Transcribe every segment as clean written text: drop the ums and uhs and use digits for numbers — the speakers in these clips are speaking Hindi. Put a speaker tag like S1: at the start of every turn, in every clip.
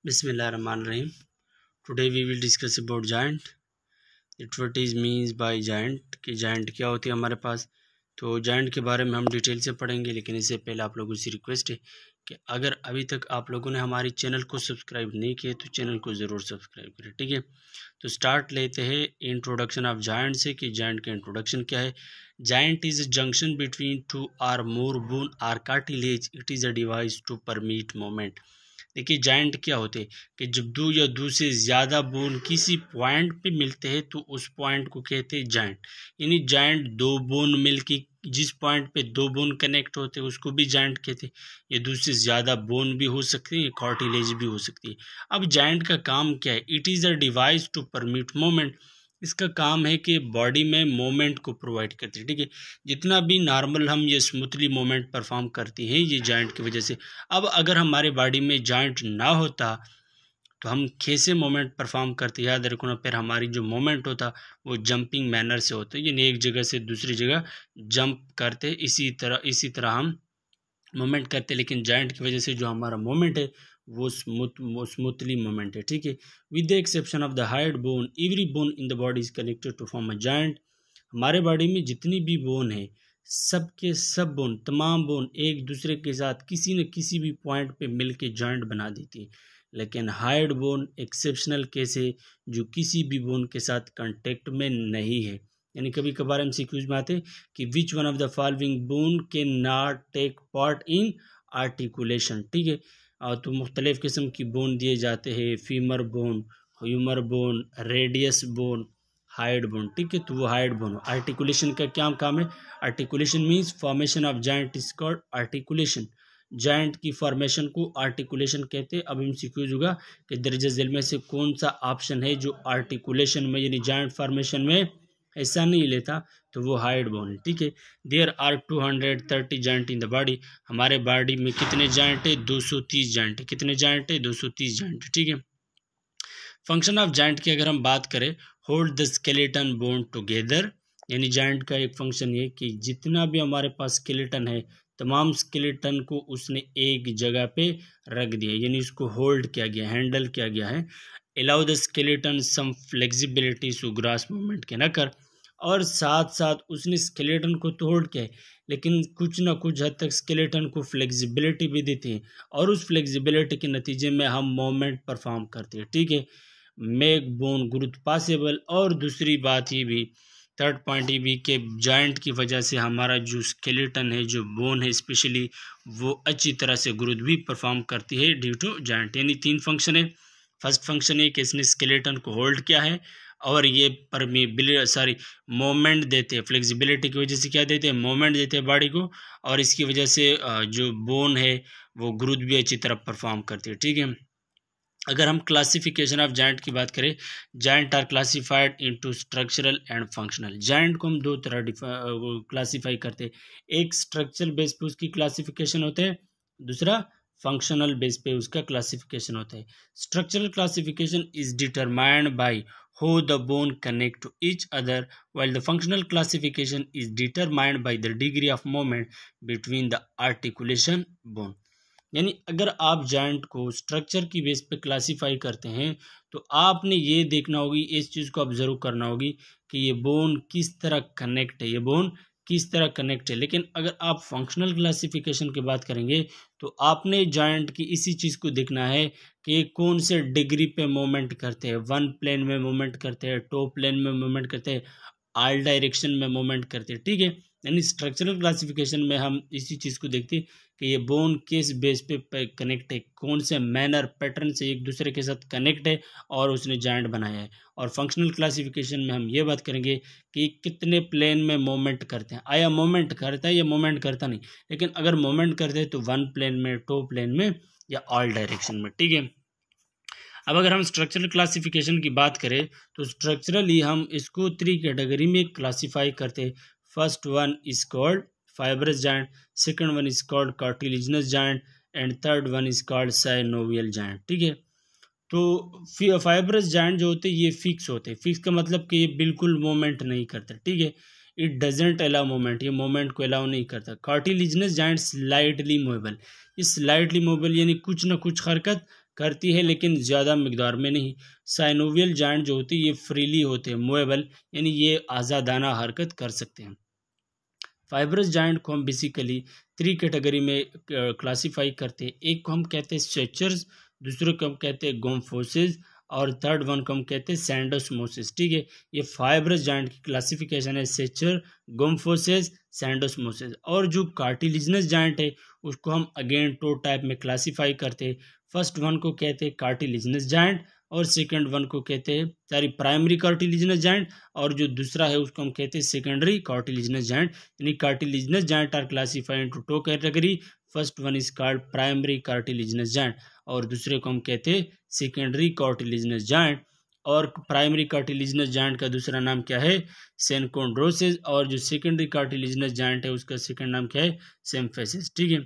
S1: Bismillahirrahmanirrahim. Today we will discuss about giant. What is means by giant कि giant क्या होती है हमारे पास। तो giant के बारे में हम डिटेल से पढ़ेंगे, लेकिन इससे पहले आप लोगों से रिक्वेस्ट है कि अगर अभी तक आप लोगों ने हमारी चैनल को सब्सक्राइब नहीं किया तो चैनल को ज़रूर सब्सक्राइब करें, ठीक है। तो स्टार्ट लेते हैं इंट्रोडक्शन ऑफ जायंट से कि जायंट का इंट्रोडक्शन क्या है। Joint is a junction between two or more bone or cartilage. It is a device to permit movement. देखिए जायंट क्या होते हैं कि जब दो या दो से ज़्यादा बोन किसी पॉइंट पे मिलते हैं तो उस पॉइंट को कहते हैं जायंट। यानी जायंट दो बोन मिलके जिस पॉइंट पे दो बोन कनेक्ट होते हैं उसको भी जायंट कहते हैं। ये दो से ज़्यादा बोन भी हो सकती है, कार्टिलेज भी हो सकती है। अब जायंट का काम क्या है? It is a device to permit movement. इसका काम है कि बॉडी में मोमेंट को प्रोवाइड करती है, ठीक है। जितना भी नॉर्मल हम ये स्मूथली मोमेंट परफॉर्म करती हैं ये जॉइंट की वजह से। अब अगर हमारे बॉडी में जॉइंट ना होता तो हम कैसे मोमेंट परफॉर्म करते, याद रखो ना। फिर हमारी जो मोमेंट होता वो जंपिंग मैनर से होता है, यानी एक जगह से दूसरी जगह जंप करते, इसी तरह हम मोमेंट करते। लेकिन जॉइंट की वजह से जो हमारा मोमेंट है वो स्मूथली मोमेंट है, ठीक है। With the exception of the hyoid bone every bone in the body is connected to form a joint. हमारे बॉडी में जितनी भी बोन है सब के सब बोन, तमाम बोन एक दूसरे के साथ किसी न किसी भी पॉइंट पे मिल के जॉइंट बना देती है। लेकिन हाइड बोन एक्सेप्शनल केस है जो किसी भी बोन के साथ कांटेक्ट में नहीं है। यानी कभी कभार एमसीक्यूज में आते कि which one of the following bone can not take part in articulation, ठीक है। तो मुख्तलिफ़ किस्म की बोन दिए जाते हैं, femur bone, humour bone, radius bone, hide bone, ठीक है। तो वो हाइड बोन आर्टिकुलेशन का क्या काम है? Articulation means formation of joint is called articulation. Joint की फॉर्मेशन को आर्टिकुलेशन कहते हैं। अब एमसीक्यूज होगा कि दर्ज झेल में से कौन सा ऑप्शन है जो आर्टिकुलेशन में यानी जॉइंट फॉर्मेशन में ऐसा नहीं लेता, तो वो हाइड बोन है, ठीक है। There are 230 joint in the body. हमारे बॉडी में कितने जॉइंट है? 230 जॉइंट है। कितने जॉइंट है? 230 जॉइंट, ठीक है। फंक्शन ऑफ जॉइंट की अगर हम बात करें, hold the skeleton bone together. यानी जॉइंट का एक फंक्शन ये कि जितना भी हमारे पास स्केलेटन है तमाम स्केलेटन को उसने एक जगह पे रख दिया, यानी उसको होल्ड किया गया, हैंडल किया गया है। Allow the skeleton some flexibility to grasp movement के ना कर। और साथ साथ उसने स्केलेटन को तो होल्ड किया है लेकिन कुछ ना कुछ हद तक स्केलेटन को फ्लेक्सिबिलिटी भी देती है और उस फ्लेक्सिबिलिटी के नतीजे में हम मूवमेंट परफॉर्म करते हैं, ठीक है। Make bone growth possible. और दूसरी बात ये भी, थर्ड पॉइंट ये भी कि जॉइंट की वजह से हमारा जो स्केलेटन है, जो बोन है स्पेशली, वो अच्छी तरह से ग्रोथ भी परफॉर्म करती है ड्यू टू जॉइंट। यानी तीन फंक्शन है। फर्स्ट फंक्शन है कि इसने स्केलेटन को होल्ड किया है और ये मोमेंट देते हैं, फ्लेक्सिबिलिटी की वजह से क्या देते हैं? मोमेंट देते हैं बॉडी को। और इसकी वजह से जो बोन है वो ग्रोथ भी अच्छी तरह परफॉर्म करती है, ठीक है। अगर हम क्लासिफिकेशन ऑफ जॉइंट की बात करें, joint are classified into structural and functional. Joint को हम दो तरह क्लासिफाई करते हैं। एक स्ट्रक्चरल बेस पे उसकी क्लासिफिकेशन होता है, दूसरा फंक्शनल बेस पे उसका क्लासिफिकेशन होता है। Structural classification is determined by how the bone connect to each other, while the functional classification is determined by the degree of movement between the articulation bone। यानी अगर आप जॉइंट को स्ट्रक्चर की बेस पे क्लासीफाई करते हैं तो आपने ये देखना होगी, इस चीज़ को ऑब्जर्व करना होगी कि ये बोन किस तरह कनेक्ट है, ये बोन किस तरह कनेक्ट है। लेकिन अगर आप फंक्शनल क्लासिफिकेशन की बात करेंगे तो आपने जॉइंट की इसी चीज़ को देखना है कि ये कौन से डिग्री पे मूवमेंट करते हैं। वन प्लेन में मूवमेंट करते हैं, टॉप प्लेन में मूवमेंट करते हैं, ऑल डायरेक्शन में मूवमेंट करते हैं, ठीक है। यानी स्ट्रक्चरल क्लासिफिकेशन में हम इसी चीज़ को देखते हैं कि ये बोन किस बेस पे कनेक्ट है, कौन से मैनर पैटर्न से एक दूसरे के साथ कनेक्ट है और उसने जॉइंट बनाया है। और फंक्शनल क्लासिफिकेशन में हम ये बात करेंगे कि कितने प्लेन में मूवमेंट करते हैं, आया मूवमेंट करता है या मूवमेंट करता नहीं। लेकिन अगर मूवमेंट करते हैं तो वन प्लेन में, टू प्लेन में या ऑल डायरेक्शन में, ठीक है। अब अगर हम स्ट्रक्चरल क्लासिफिकेशन की बात करें तो स्ट्रक्चरली हम इसको 3 कैटेगरी में क्लासीफाई करते हैं। First one is called fibrous joint, second one is called cartilaginous joint and third one is called synovial joint, ठीक है। तो फाइब्रस जॉइंट जो होते हैं ये फिक्स होते हैं। फिक्स का मतलब कि ये बिल्कुल मूवमेंट नहीं करता, ठीक है। इट डजेंट अलाउ मूवमेंट, ये मूवमेंट को अलाउ नहीं करता। कार्टिलेजिनस जॉइंट स्लाइटली मूवेबल, ये स्लाइटली मूवेबल यानी कुछ ना कुछ हरकत करती है लेकिन ज़्यादा मिकदार में नहीं। साइनोवियल जॉइंट जो होती है ये फ्रीली होते हैं, मूवेबल, यानी ये आज़ादाना हरकत कर सकते हैं। फाइब्रस जॉइंट को हम बेसिकली 3 कैटेगरी में क्लासीफाई करते हैं। एक को हम कहते हैं स्ट्रेचर्स, दूसरे को हम कहते हैं गोम्फोसिस, और थर्ड वन को हम कहते हैं सैंडोस्मोसिस। ठीक है, ये फाइब्रस जॉइंट की क्लासिफिकेशन है, स्ट्रेचर, गोम्फोसिस, सैंडोस्मोसिस। और जो कार्टिलिजनस जॉइंट है उसको हम अगेन 2 टाइप में क्लासीफाई करते हैं। फर्स्ट वन को कहते हैं कार्टिलिजनस जॉइंट, और सेकंड वन को कहते हैं प्राइमरी कार्टिलिजनस जॉइंट, और जो दूसरा है उसको हम कहते हैं सेकेंडरी कार्टिलिजनस जॉइंट। यानी cartilaginous joint are classified into 2 category. First one is called primary cartilaginous joint, और दूसरे को हम कहते हैं सेकेंडरी कार्टिलिजनस जॉइंट। और प्राइमरी कार्टिलिजनस जॉइंट का दूसरा नाम क्या है? सेनकोंड्रोसिस, और जो सेकेंडरी कार्टिलिजनस जॉइंट है उसका सेकंड नाम क्या है? सिम्फेसिस। ठीक है,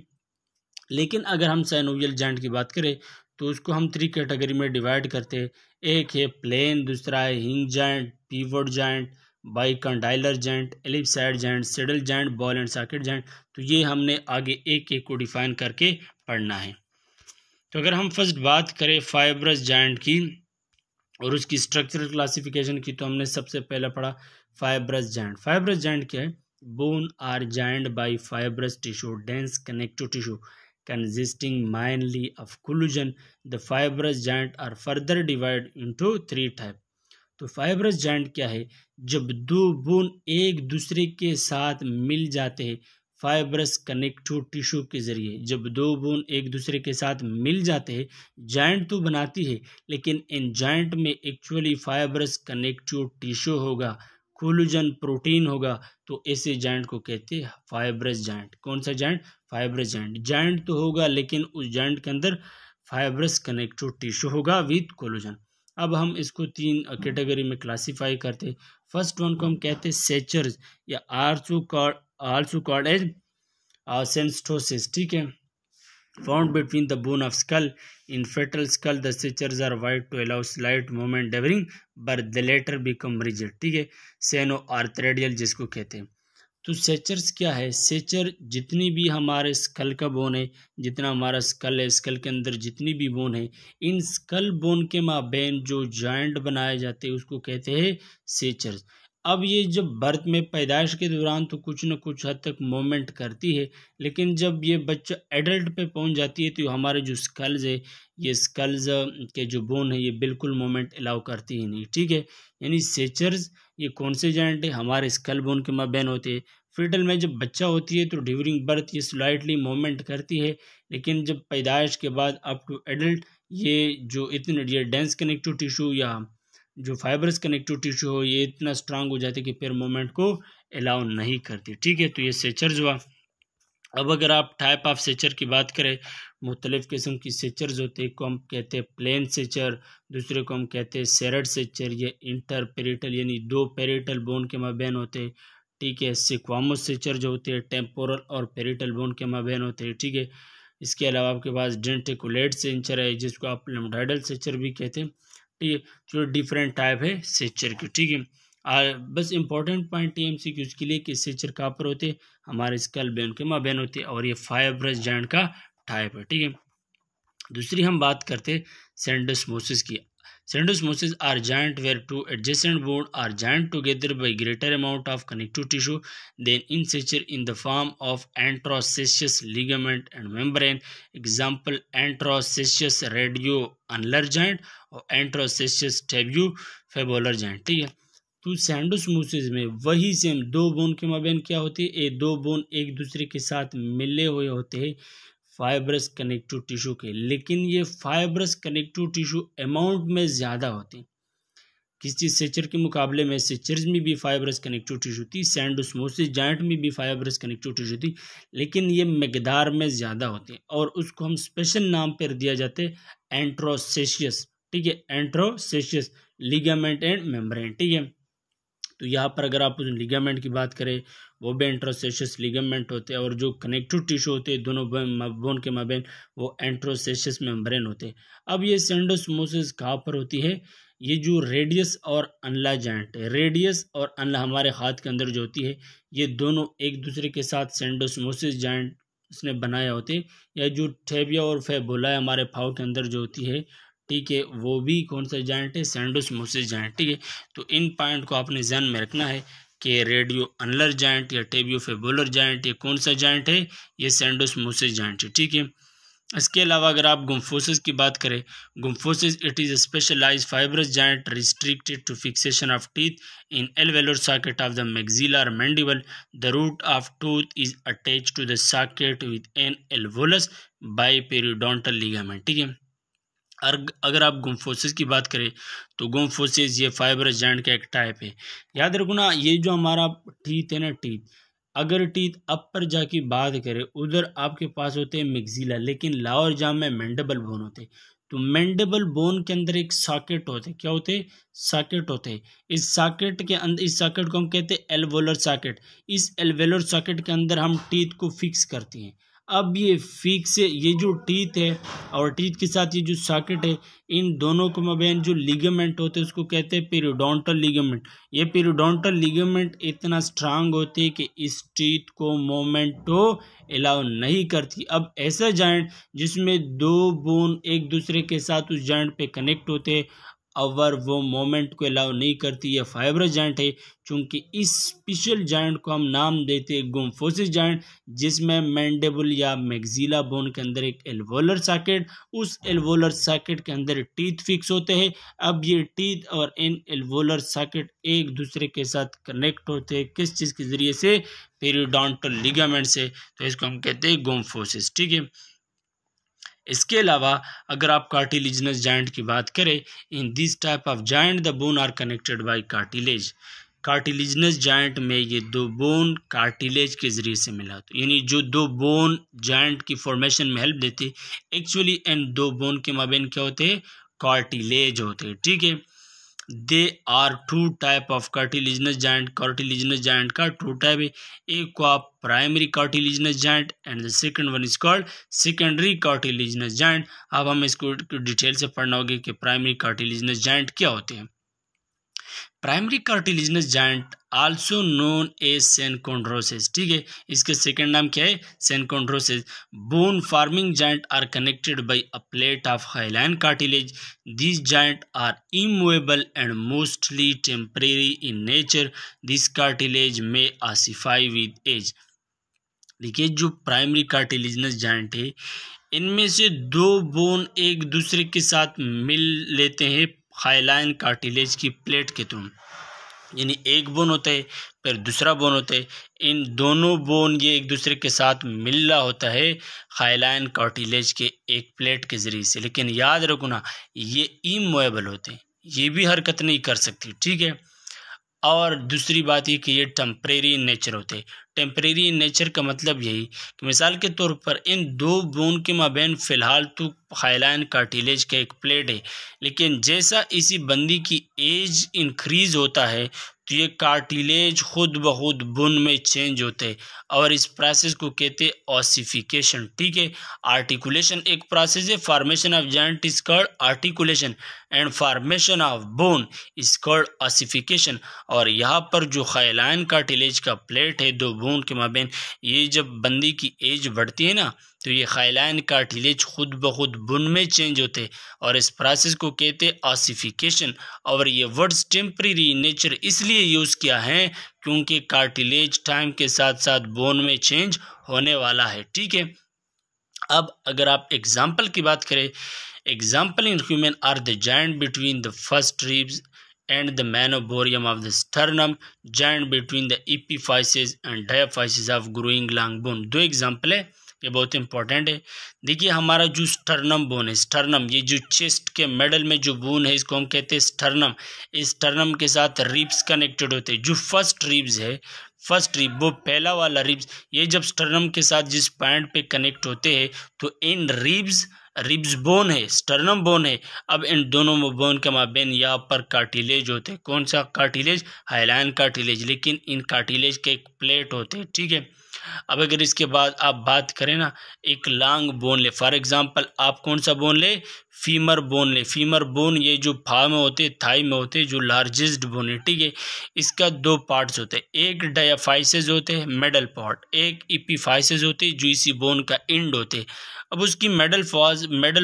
S1: लेकिन अगर हम साइनोवियल जॉइंट की बात करें तो उसको हम 3 कैटेगरी में डिवाइड करते हैं। एक है प्लेन, दूसरा है hinge joint, pivot joint, bicondylar joint, ellipsoid joint, saddle joint, ball and socket joint. तो ये हमने आगे एक एक को डिफाइन करके पढ़ना है। तो अगर हम फर्स्ट बात करें फाइब्रस जॉइंट की और उसकी स्ट्रक्चरल क्लासिफिकेशन की, तो हमने सबसे पहले पढ़ा फाइब्रस जॉइंट। फाइब्रस जॉइंट क्या है? Bone are joined by fibrous tissue, dense connective tissue consisting mainly of collagen. The fibrous joint are further divided into 3 type. तो फाइब्रस जॉइंट क्या है? जब दो बोन एक दूसरे के साथ मिल जाते हैं फाइब्रस कनेक्टिव टिश्यू के जरिए, जब दो बोन एक दूसरे के साथ मिल जाते हैं, जॉइंट तो बनाती है लेकिन इन जॉइंट में एक्चुअली फाइब्रस कनेक्टिव टिश्यू होगा, कोलेजन प्रोटीन होगा, तो ऐसे जॉइंट को कहते हैं फाइब्रस जॉइंट। कौन सा जॉइंट? Fibrous joint. जॉइंट तो होगा लेकिन उस जॉइंट के अंदर फाइब्रस कनेक्टिव टिश्यू होगा विद कोलेजन। अब हम इसको 3 कैटेगरी में क्लासीफाई करते हैं। फर्स्ट वन को हम कहते हैं सेचर्स, या आल्सो कॉल्ड एज सेंस्टोसिस। ठीक है, found between the bone of skull. In fetal skull the sutures are wide to allow slight movement during birth, the latter become rigid. ठीक है, सेनो आर्थ्रेडियल जिसको कहते हैं। तो सेचर्स क्या है? सेचर जितनी भी हमारे स्कल का बोन है, जितना हमारा स्कल है, स्कल के अंदर जितनी भी बोन है, इन स्कल बोन के माबेन जो जॉइंट बनाए जाते हैं उसको कहते हैं सेचर्स। अब ये जब बर्थ में पैदाइश के दौरान तो कुछ न कुछ हद तक मूवमेंट करती है, लेकिन जब ये बच्चा एडल्ट पे पहुंच जाती है तो हमारे जो स्कल्स है, ये स्कल्स के जो बोन है ये बिल्कुल मूवमेंट अलाउ करती ही नहीं। ठीक है, यानी सेचर्स ये कौन से जॉइंट है? हमारे स्कल बोन के माबेन होते हैं। फीटल में जब बच्चा होती है तो ड्यूरिंग बर्थ ये स्लाइटली मूवमेंट करती है, लेकिन जब पैदाइश के बाद अप टू एडल्ट ये जो इतने ये डेंस कनेक्टिव टिश्यू या जो फाइब्रस कनेक्टिव टिश्यू हो ये इतना स्ट्रांग हो जाते कि फिर मूवमेंट को अलाउ नहीं करती। ठीक है, तो ये सेचर्स हुआ। अब अगर आप टाइप ऑफ सेचर की बात करें, मुख्तलिफ़ किस्म की सेचर्स होते हैं। एक को हम कहते हैं प्लेन सेचर, दूसरे को हम कहते हैं सेरेड सेचर। ये इंटर पेरिटल यानी 2 पेरिटल बोन के माबेन होते हैं। ठीक है, सिक्वामोस सेचर जो होते हैं टेम्पोरल और पेरिटल बोन के माबेन होते हैं। ठीक है, इसके अलावा आपके पास डेंटिकुलेट सेंचर है जिसको आप लम्बाइडल सेचर भी कहते हैं। ठीक है, जो डिफरेंट टाइप है सेचर की। ठीक है, बस इंपॉर्टेंट पॉइंट एमसीक्यूज के लिए कि सेचर कहाँ पर होते हैं? हमारे स्कल बोन के माबेन होते हैं, और ये फाइब्रस जॉइंट का टाइप है। ठीक है, दूसरी हम बात करते हैं सैंडोस्मोसिस की। Syndesmosis are joint where 2 adjacent bones are joined together by greater amount of connective tissue than in suture in the form of anterosseous ligament and membrane. Example anterosseous radioulnar joint और anterosseous tibio-fibular joint। ठीक है, तो सैंडोस्मोसिस में वही सेम 2 बोन के माबेन क्या होती है? ये 2 बोन एक दूसरे के साथ मिले हुए होते हैं फाइब्रस कनेक्टिव टिश्यू के, लेकिन ये फाइब्रस कनेक्टिव टिश्यू अमाउंट में ज़्यादा होते हैं। किसी सेचर के मुकाबले में सेचर्स में भी फाइब्रस कनेक्टिव टिश्यू थी, सैंडोस्मोसिस जॉइंट में भी फाइब्रस कनेक्टिव टिश्यू थी, लेकिन ये मकदार में ज़्यादा होते हैं और उसको हम स्पेशल नाम पर दिया जाते हैं एंट्रोसेशियस। ठीक है, एंट्रोसेशियस लिगामेंट एंड मेम्ब्रेन। ठीक है, तो यहाँ पर अगर आप उस लिगामेंट की बात करें वो भी एंट्रोसेशियस लिगामेंट होते हैं, और जो कनेक्टिव टिश्यू होते हैं दोनों बोन के माबेन वो एंट्रोसेशियस मेम्ब्रेन होते हैं। अब ये सैंडोस्मोसिस कहाँ पर होती है? ये जो रेडियस और अनला जॉइंट है, रेडियस और अनला हमारे हाथ के अंदर जो होती है, ये दोनों एक दूसरे के साथ सैंडोस्मोसिस जॉइंट उसने बनाया होते, या जो टेबिया और फिबुला है हमारे पाँव के अंदर जो होती है, ठीक है, वो भी कौन सा जॉइंट है, सिंडोमोसिस जॉइंट, ठीक है। तो इन पॉइंट को आपने ध्यान में रखना है कि रेडियो अनलर जॉइंट या टेबियो फिबुलर जॉइंट ये कौन सा जॉइंट है, ये सिंडोमोसिस जॉइंट है, ठीक है। इसके अलावा अगर आप गुम्फोसिस की बात करें, gomphosis it is a specialised fibrous joint restricted to fixation of teeth in alveolar socket of the maxilla और mandible. The root of tooth is attached to the socket with an alveolus by periodontal ligament, ठीक है। अगर आप गुम्फोसिस की बात करें तो गुम्फोसिस ये फाइब्रस जॉइंट का एक टाइप है। याद रखो ना, ये जो हमारा टीथ है ना, टीथ, अगर टीथ अपर जा की बात करें उधर आपके पास होते हैं मैक्सिला, लेकिन लोअर जा में मैंडिबल बोन होते। तो मैंडिबल बोन के अंदर एक सॉकेट होते, क्या होते, सॉकेट होते। इस सॉकेट के अंदर, इस सॉकेट को हम कहते हैं एल्वोलर सॉकेट। इस एल्वोलर सॉकेट के अंदर हम टीथ को फिक्स करते हैं। अब ये फिक्स, ये जो टीथ है और टीथ के साथ ये जो सॉकेट है, इन दोनों के मबैन जो लिगामेंट होते हैं उसको कहते हैं पेरियोडोंटल लिगामेंट। ये पेरियोडोंटल लिगामेंट इतना स्ट्रांग होते हैं कि इस टीथ को मूवमेंट तो अलाउ नहीं करती। अब ऐसा जॉइंट जिसमें दो बोन एक दूसरे के साथ उस जॉइंट पे कनेक्ट होते हैं और वो मोमेंट को अलाउ नहीं करती, ये फाइब्रस जॉइंट है। चूंकि इस स्पेशल जॉइंट को हम नाम देते हैं गुम्फोसिस जॉइंट, जिसमें मैंडिबल या मैक्सिला बोन के अंदर एक एल्वोलर सॉकेट, उस एल्वोलर सॉकेट के अंदर टीथ फिक्स होते हैं। अब ये टीथ और इन एल्वोलर सॉकेट एक दूसरे के साथ कनेक्ट होते हैं, किस चीज़ के ज़रिए से, पेरियोडोंटल लिगामेंट से। तो इसको हम कहते हैं गुम्फोसिस, ठीक है। इसके अलावा अगर आप कार्टिलेजिनस जॉइंट की बात करें, in this type of joint the bone are connected by cartilage. Cartilaginous joint में ये दो बोन कार्टिलेज के जरिए से मिला, तो यानी जो दो बोन जॉइंट की फॉर्मेशन में हेल्प देती, एक्चुअली इन दो बोन के माबेन क्या होते हैं, कार्टिलेज होते हैं, ठीक है। They are two type of cartilaginous joint. Cartilaginous joint का टू टाइप है, एक को आप primary cartilaginous joint and the second one is called secondary cartilaginous joint. अब हम इसको डिटेल से पढ़ना होगा कि प्राइमरी कार्टिलेजिनस जॉइंट क्या होते हैं। Primary cartilaginous joint also known as synchondrosis, ठीक है, इसके सेकंड नाम क्या है, synchondrosis. Bone forming joint are connected by a plate of hyaline cartilage. These joint are immovable and mostly temporary in nature. This cartilage may ossify with age. देखिए, जो प्राइमरी कार्टिलेजिनस जॉइंट है, इनमें से दो बोन एक दूसरे के साथ मिल लेते हैं हाइलाइन कार्टिलेज की प्लेट के थ्रू, यानी एक बोन होता है फिर दूसरा बोन होता है, इन दोनों बोन ये एक दूसरे के साथ मिल रहा होता है हाइलाइन कार्टिलेज के एक प्लेट के जरिए से। लेकिन याद रखो ना, ये इमूवेबल होते हैं, ये भी हरकत नहीं कर सकती, ठीक है। और दूसरी बात ये कि ये टेम्परेरी इन नेचर होते हैं। टेम्परेरी इन नेचर का मतलब यही कि मिसाल के तौर पर इन दो बोन के माबेन फ़िलहाल तो हाइलाइन कार्टिलेज का एक प्लेट है, लेकिन जैसा इसी बंदी की एज इंक्रीज होता है तो ये कार्टिलेज खुद ब खुद बोन में चेंज होते हैं और इस प्रोसेस को कहते हैं ऑसिफिकेशन, ठीक है। आर्टिकुलेशन एक प्रोसेस है, formation of joint is called articulation and formation of bone is called ossification. और यहाँ पर जो हाइलाइन कार्टिलेज का प्लेट है दो बोन के माबेन, ये जब बंदी की एज बढ़ती है ना तो ये हाइलाइन कार्टिलेज खुद ब खुद बोन में चेंज होते हैं और इस प्रोसेस को कहते हैं ऑसिफिकेशन। और ये वर्ड्स टेम्परेरी नेचर इसलिए यूज़ किया है क्योंकि कार्टिलेज टाइम के साथ साथ बोन में चेंज होने वाला है, ठीक है। अब अगर आप एग्जाम्पल की बात करें, example in human are the joint between the first ribs and the manoborium of the sternum, joint between the epiphysis and diaphysis of growing long bone। दो एग्जाम्पल है, ये बहुत इंपॉर्टेंट है। देखिए, हमारा जो स्टर्नम बोन है, स्टर्नम ये जो चेस्ट के मिडल में जो बोन है इसको हम कहते हैं स्टर्नम। इस स्टर्नम के साथ रिब्स कनेक्टेड होते हैं। जो फर्स्ट रिब्स है, फर्स्ट रिब वो पहला वाला रिब्स, ये जब स्टर्नम के साथ जिस पॉइंट पे कनेक्ट होते हैं तो इन रिब्स बोन है, स्टर्नम बोन है। अब इन दोनों बोन के माबेन यहाँ पर कार्टिलेज होते हैं। कौन सा कार्टिलेज? Highline cartilage. लेकिन इन कार्टिलेज के एक प्लेट होते हैं, ठीक है। अब अगर इसके बाद आप बात करें ना, एक लॉन्ग बोन ले, फॉर एग्जांपल आप कौन सा बोन ले, फीमर बोन ले। फीमर बोन ये जो फा में होते, थाई में होते, जो लार्जेस्ट बोन है, ठीक है। इसका दो पार्ट्स होते हैं, एक डायाफाइसेस होते हैं मेडल पार्ट, एक इपीफाइसेस होते हैं जो इसी बोन का एंड होते हैं। अब उसकी मेडल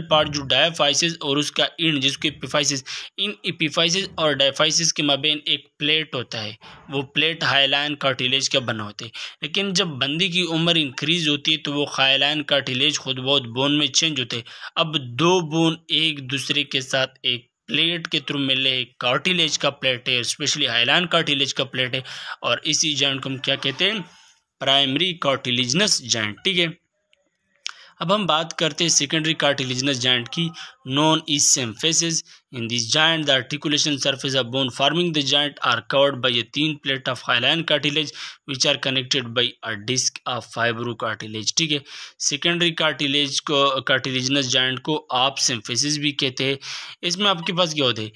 S1: पार्ट जो डायाफाइसेस और उसका एंड जिसको इपीफाइसेस, इन इपीफाइसेस और डायाफाइसेस के माबेन एक प्लेट होता है, वो प्लेट हाइलाइन कार्टिलेज का बना होता है। लेकिन जब बंदी की उम्र इंक्रीज होती है तो वो हाइलाइन कार्टिलेज खुद बहुत बोन में चेंज होते हैं। अब दो बोन एक दूसरे के साथ एक प्लेट के थ्रू मिले, एक कार्टिलेज का प्लेट है, स्पेशली हाइलाइन कार्टिलेज का प्लेट है, और इसी जॉइंट को हम क्या कहते हैं, प्राइमरी कार्टिलेजिनस जॉइंट, ठीक है। अब हम बात करते हैं सेकेंडरी कार्टिलेजिनस जॉइंट की, known is symphysis. In this joint the articulation surface of bone forming the joint are covered by a thin plate of hyaline cartilage which are connected by a disc of fibro cartilage, ठीक है। सेकेंडरी कार्टिलेज को, कार्टिलेजिनस जॉइंट को आप सिम्फेसिस भी कहते हैं। इसमें आपके पास क्या होते हैं,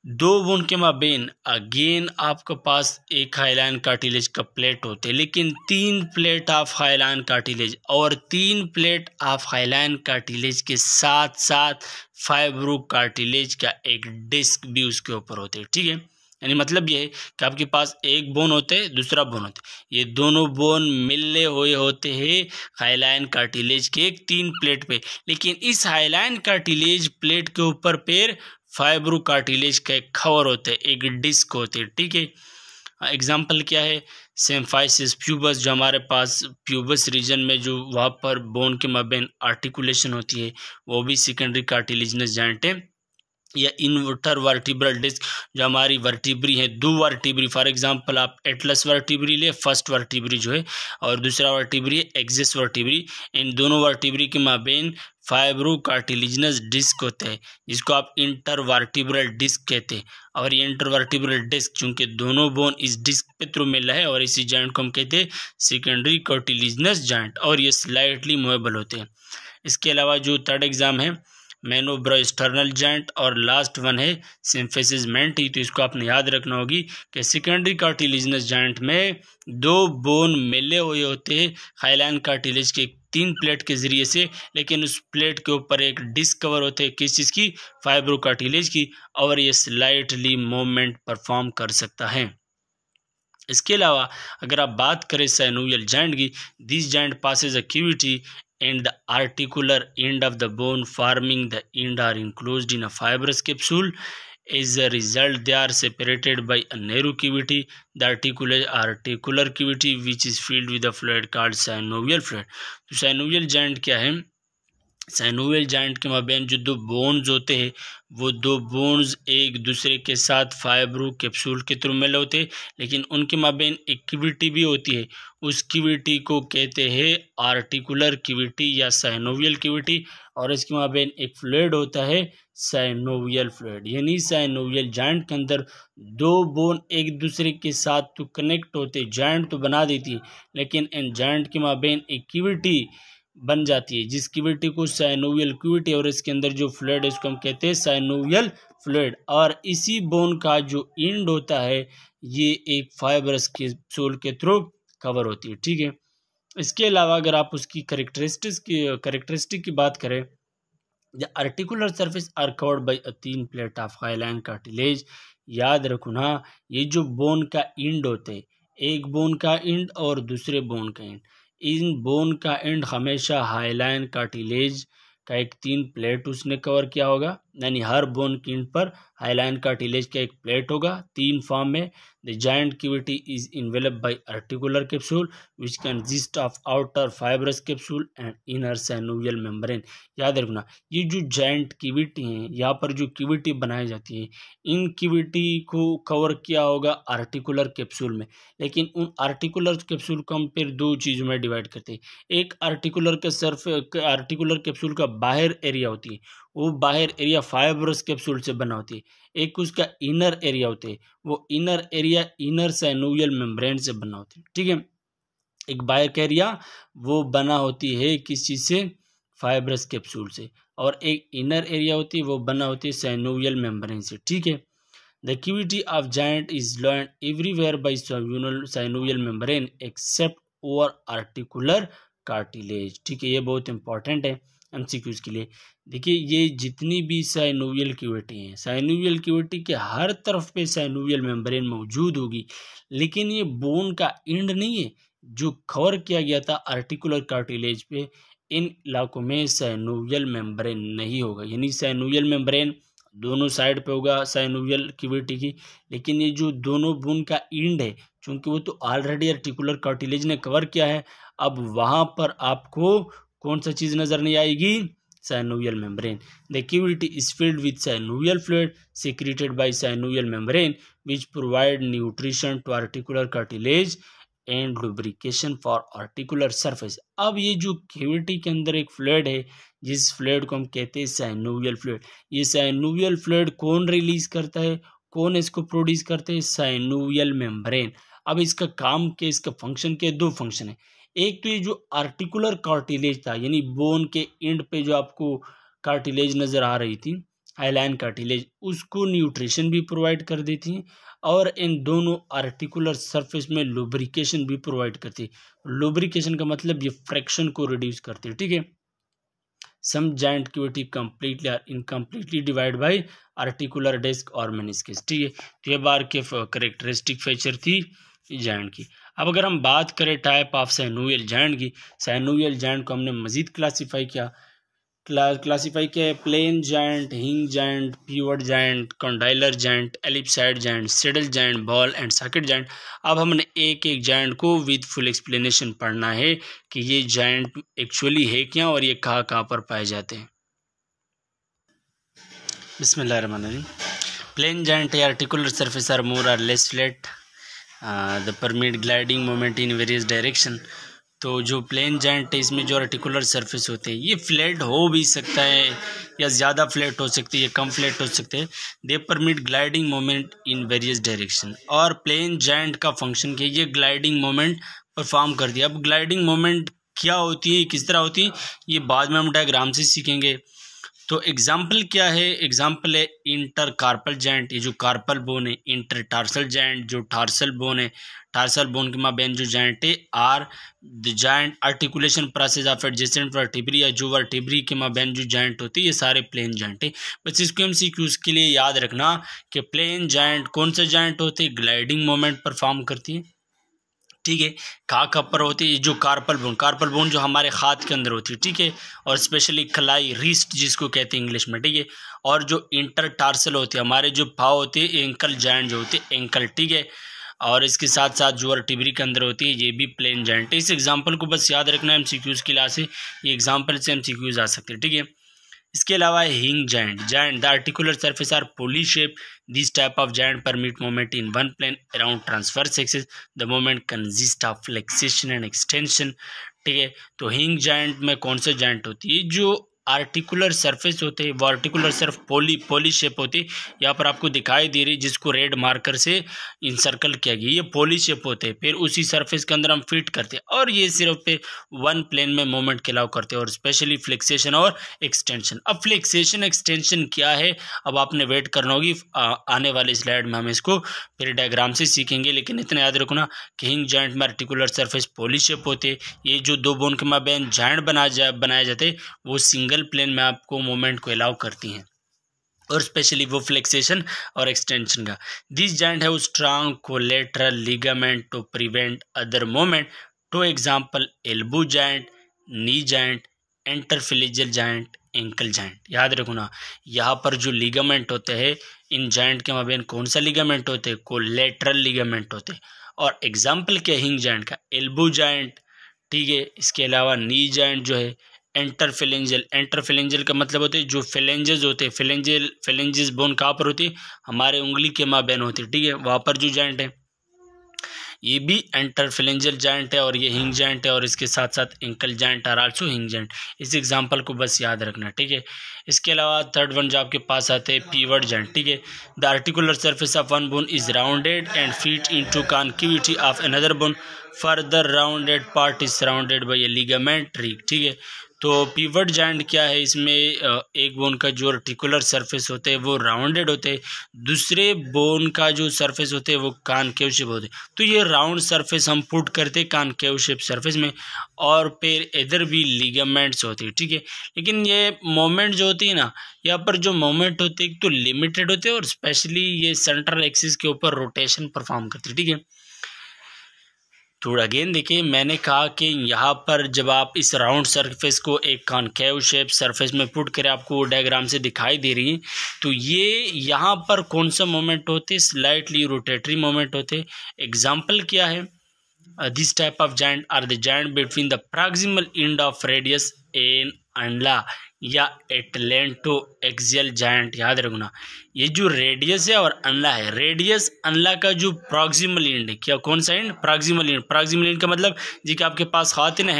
S1: दो बोन के माबेन अगेन आपके पास एक हाइलाइन कार्टिलेज का प्लेट होते, लेकिन तीन प्लेट ऑफ हाइलाइन कार्टिलेज और तीन प्लेट ऑफ हाइलाइन कार्टिलेज के साथ साथ फाइब्रो कार्टिलेज का एक डिस्क भी उसके ऊपर होते, ठीक है। यानी मतलब ये है कि आपके पास एक बोन होते है, दूसरा बोन होते, ये दोनों बोन मिले हुए होते हैं हाइलाइन कार्टिलेज के एक तीन प्लेट पे, लेकिन इस हाइलाइन कार्टिलेज प्लेट के ऊपर पैर फाइब्रो कार्टिलेज का एक कवर होता है, एक डिस्क होते है, ठीक है। एग्जाम्पल क्या है, सिम्फाइसिस प्यूबस, जो हमारे पास प्यूबस रीजन में जो वहाँ पर बोन के माबेन आर्टिकुलेशन होती है, वो भी सेकेंडरी कार्टिलेजिनस जॉइंट है। या इन्वर्टर वर्टिब्रल डिस्क, जो हमारी वर्टिब्री है, दो वर्टिब्री, फॉर एग्जांपल आप एटलस वर्टिब्री ले, फर्स्ट वर्टिब्री जो है, और दूसरा वर्टिब्री है एक्सिस वर्टिब्री। इन दोनों वर्टिब्री के माबेन फाइब्रो कार्टिलेजिनस डिस्क होता है, जिसको आप इंटरवर्टिब्रल डिस्क कहते हैं। और ये इंटरवर्टिब्रल डिस्क चूंकि दोनों बोन इस डिस्क पे थ्रू मिला है, और इसी जॉइंट को हम कहते हैं सेकेंडरी कार्टिलेजिनस जॉइंट, और ये स्लाइटली मूवेबल होते हैं। इसके अलावा जो थर्ड एग्जाम है मेनोब्रोस्टर्नल जॉइंट, और लास्ट वन है सिम्फेसिस मेंटी। तो इसको आपने याद रखना होगी कि सेकेंडरी कार्टिलेजिनस जॉइंट में दो बोन मिले हुए होते हैं हाइलाइन कार्टिलेज के तीन प्लेट के जरिए से, लेकिन उस प्लेट के ऊपर एक डिस्क कवर होते हैं, किस चीज़ की, फाइब्रो कार्टिलेज की, और ये स्लाइटली मूवमेंट परफॉर्म कर सकता है। इसके अलावा अगर आप बात करें साइनोवियल जॉइंट की, this joint possesses a cavity and the articular end of the bone forming the end are enclosed in a fibrous capsule. As a result, they are separated by a narrow cavity, the articular cavity, which is filled with a fluid called synovial fluid. तो synovial joint क्या है, साइनोवियल जॉइंट के माबेन जो दो बोन्स होते हैं, वो दो बोन्स एक दूसरे के साथ फाइब्रो कैप्सूल के थ्रू मिले होते हैं, लेकिन उनके माबेन एक कैविटी भी होती है, उस कैविटी को कहते हैं आर्टिकुलर कैविटी या साइनोवियल कैविटी, और इसके माबेन एक फ्लूइड होता है साइनोवियल फ्लूइड। यानी साइनोवियल जॉइंट के अंदर दो बोन एक दूसरे के साथ तो कनेक्ट होते, जॉइंट तो बना देती है, लेकिन इन जॉइंट के माबेन एक कैविटी बन जाती है, जिस कैविटी को साइनोवियल कैविटी, और इसके अंदर जो फ्लूइड है इसको हम कहते हैं साइनोवियल फ्लूइड, और इसी बोन का जो एंड होता है ये एक फाइब्रस कैप्सूल के थ्रू कवर होती है, ठीक है। इसके अलावा अगर आप उसकी करेक्टरिस्टिक की बात करें, the articular surface are covered by a thin plate of hyaline cartilage. याद रखो ना, ये जो बोन का एंड होते हैं, एक बोन का एंड और दूसरे बोन का एंड, इन बोन का एंड हमेशा हाइलाइन कार्टिलेज का एक तीन प्लेट उसने कवर किया होगा, यानी हर बोन के एंड पर हाइलाइन कार्टिलेज का एक प्लेट होगा तीन फॉर्म में। The joint cavity is enveloped by articular capsule which consist of outer fibrous capsule and inner synovial membrane. याद रखना, ये जो जॉइंट कैविटी हैं, यहाँ पर जो कैविटी बनाई जाती है, इन कैविटी को कवर किया होगा आर्टिकुलर कैप्सूल में, लेकिन उन आर्टिकुलर कैप्सूल को हम फिर दो चीज़ों में डिवाइड करते हैं। एक आर्टिकुलर कैप्सूल का बाहर एरिया होती है, वो बाहर एरिया फाइब्रस कैप्सूल से बना होती है। एक उसका इनर एरिया होते है, वो inner area inner synovial membrane से बना होती है, ठीक है। एक बाहर का एरिया वो बना होती है किस चीज़ से, फाइब्रस कैप्सूल से, और एक इनर एरिया होती है वो बना होती है साइनोवियल मेम्ब्रेन से, ठीक है। The cavity of joint is lined everywhere by synovial membrane except और आर्टिकुलर कार्टिलेज। ठीक है, ये बहुत इंपॉर्टेंट है एमसीक्यूज के लिए। देखिए ये जितनी भी साइनोवियल कैविटी हैं, साइनोवियल कैविटी के हर तरफ पे साइनोवियल मेम्ब्रेन मौजूद होगी, लेकिन ये बोन का एंड नहीं है जो कवर किया गया था आर्टिकुलर कार्टिलेज पे, इन इलाकों में साइनोवियल मेम्ब्रेन नहीं होगा। यानी साइनोवियल मेम्ब्रेन दोनों साइड पे होगा साइनोवियल कैविटी की, लेकिन ये जो दोनों बोन का एंड है, चूंकि वो तो ऑलरेडी आर्टिकुलर कार्टिलेज ने कवर किया है, अब वहां पर आपको कौन सा चीज नजर नहीं आएगी, synovial membrane. The cavity is filled with synovial fluid secreted by synovial membrane, which provide nutrition to articular cartilage and lubrication for articular surface. अब ये जो कैविटी के अंदर एक फ्लूइड है, जिस फ्लूइड को हम कहते हैं साइनोवियल फ्लूइड, ये साइनोवियल फ्लूइड कौन रिलीज करता है, कौन इसको प्रोड्यूस करते हैं, साइनोवियल मेम्ब्रेन। अब इसका काम के, इसका फंक्शन के, दो फंक्शन है। एक तो ये जो आर्टिकुलर कार्टिलेज था, यानी बोन के एंड पे जो आपको कार्टिलेज नजर आ रही थी, हाइलाइन कार्टिलेज, उसको न्यूट्रिशन भी प्रोवाइड कर देती है, और इन दोनों आर्टिकुलर सरफेस में लुब्रिकेशन भी प्रोवाइड करती है। लुब्रिकेशन का मतलब ये फ्रैक्शन को रिड्यूस करती है। ठीक है, some joint cavity completely or incompletely divide by articular disc और मेनिस्कस। ठीक है, तो ये बार के करेक्टरिस्टिक फीचर थी जॉइंट की। अब अगर हम बात करें टाइप ऑफ साइनोवियल जॉइंट की, साइनोवियल जॉइंट को हमने मजीद क्लासीफाई किया plane joint, hinge joint, pivot joint, condylar joint, ellipsoid joint, saddle joint, ball and socket joint. अब हमने एक एक जॉइंट को विद फुल एक्सप्लेनेशन पढ़ना है कि ये जॉइंट एक्चुअली है क्या और ये कहाँ कहाँ पर पाए जाते हैं। बिस्मिल्लाहिर्रहमानिर्रहीम। प्लेन जॉइंट है आर्टिकुलर सरफेस आर मोर और less flat, the permit gliding movement in various direction. तो जो प्लेन जॉइंट है इसमें जो आर्टिकुलर सरफेस होते हैं ये फ्लैट हो भी सकता है या ज़्यादा फ्लैट हो सकती है या कम फ्लैट हो सकते हैं। They permit gliding movement in various direction. और प्लेन जॉइंट का फंक्शन क्या है, ये ग्लाइडिंग मोमेंट परफॉर्म कर दिया। अब ग्लाइडिंग मोमेंट क्या होती है, किस तरह होती है, ये बाद में हम डायग्राम से सीखेंगे। तो एग्जाम्पल क्या है, एग्जाम्पल है इंटर कार्पल जॉइंट, ये जो कार्पल बोन है, इंटर टार्सल जॉइंट जो टार्सल बोन है, टार्सल बोन के माबेन जो जॉइंट है, are the joint articulation process of adjacent vertebrae या जो वर्टिब्री के माबेन जो जॉइंट होती है, ये सारे प्लेन जॉइंट है। बस इसको एमसीक्यूज के लिए याद रखना कि प्लेन जॉइंट कौन सा जॉइंट होते हैं, ग्लाइडिंग मोमेंट परफॉर्म करती है। ठीक है, कहाँ पर होती है, जो कार्पल बोन जो हमारे हाथ के अंदर होती है। ठीक है, और स्पेशली कलाई, रिस्ट जिसको कहते हैं इंग्लिश में। ठीक है, और जो इंटर टार्सल होते हैं, हमारे जो पाँव होते हैं, एंकल जॉइंट जो होते हैं, एंकल। ठीक है, और इसके साथ साथ जो वर्टिब्री के अंदर होती है ये भी प्लेन जॉइंट है। इस एग्जाम्पल को बस याद रखना एमसीक्यूज की क्लास से, ये एग्जाम्पल से एमसीक्यूज आ सकते हैं। ठीक है, इसके अलावा hinge joint, the articular surface are pulley shape. This type of joint permit movement in one plane around transverse axis. The movement consist of flexion and extension. ठीक है, तो हिंग जॉइंट में कौन सा जॉइंट होती है, जो आर्टिकुलर सरफेस होते हैं वो आर्टिकुलर सरफ पोली शेप होती है। यहाँ पर आपको दिखाई दे रही है जिसको रेड मार्कर से इंसर्कल किया गया, ये पोली शेप होते हैं। फिर उसी सरफेस के अंदर हम फिट करते हैं और ये सिर्फ पे वन प्लेन में मूवमेंट के अलाउ करते हैं, और स्पेशली फ्लेक्सेशन और एक्सटेंशन। अब फ्लेक्सेशन एक्सटेंशन क्या है, अब आपने वेट करना होगी, आने वाले स्लाइड में हम इसको फिर डायग्राम से सीखेंगे। लेकिन इतना याद रखना कि हिंग जॉइंट में आर्टिकुलर सरफेस पोली शेप होते, ये जो दो बोन के माबेन जॉइंट बनाए जाते वो सिंगल प्लेन में आपको मूवमेंट को अलाउ करती हैं, और स्पेशली वो फ्लेक्सेशन और एक्सटेंशन का। This joint have strong collateral ligament to prevent other movement. To example elbow joint, knee joint, interphalangeal joint, ankle joint. याद रखना यहाँ पर जो लिगामेंट होते हैं इन जॉइंट के माबेन कौन सा लिगामेंट होते हैं, कोलेटरल लिगामेंट होते हैं। और एग्जाम्पल क्या हिंग जॉइंट का, एल्बो जॉइंट। ठीक है, इसके अलावा नी जॉइंट जो है, इंटरफिलेंजियल का मतलब होते हैं जो फिलेंजेस होते हैं, फिलेंजेस बोन कहाँ पर होती है, हमारे उंगली के माबेन होती है। ठीक है, वहाँ पर जो जॉइंट है ये भी इंटरफिलेंजियल जॉइंट है, और ये हिंग जॉइंट है, और इसके साथ साथ एंकल जॉइंट आर आल्सो हिंग जॉइंट। इस एग्जांपल को बस याद रखना। ठीक है, इसके अलावा थर्ड वन जो आपके पास आते हैं पीवट जॉइंट। ठीक है, the articular surface of one bone is rounded and fit into concavity of another bone. Further rounded part is surrounded by A ligament rig. ठीक है, तो पिवट जॉइंट क्या है, इसमें एक बोन का जो आर्टिकुलर सरफेस होते हैं वो राउंडेड होते हैं, दूसरे बोन का जो सरफेस होते हैं वो कॉनकेव शेप होते हैं। तो ये राउंड सरफेस हम पुट करते हैं कॉनकेव शेप सरफेस में, और फिर इधर भी लिगामेंट्स होते हैं, ठीक है। लेकिन ये मोमेंट जो होती है ना, यहाँ पर जो मोमेंट होते हैं तो लिमिटेड होते हैं, और स्पेशली ये सेंट्रल एक्सिस के ऊपर रोटेशन परफॉर्म करते हैं, ठीक है। तो अगेन देखिए, मैंने कहा कि यहाँ पर जब आप इस राउंड सरफेस को एक कॉनकेव शेप सरफेस में पुट करें, आपको वो डायग्राम से दिखाई दे रही है, तो ये यहाँ पर कौन सा मोमेंट होते, स्लाइटली रोटेटरी मोमेंट होते। एग्जाम्पल क्या है, this type of joint are the joint between the proximal end of radius and अंडा या एटलेंटो एक्सियल जॉइंट। याद रखना, ये जो रेडियस है और अनला है, रेडियस अनला का जो प्रॉक्सिमल एंड है, क्या कौन सा and, proximal and. Proximal and का मतलब जी कि आपके पास हाथ है ना,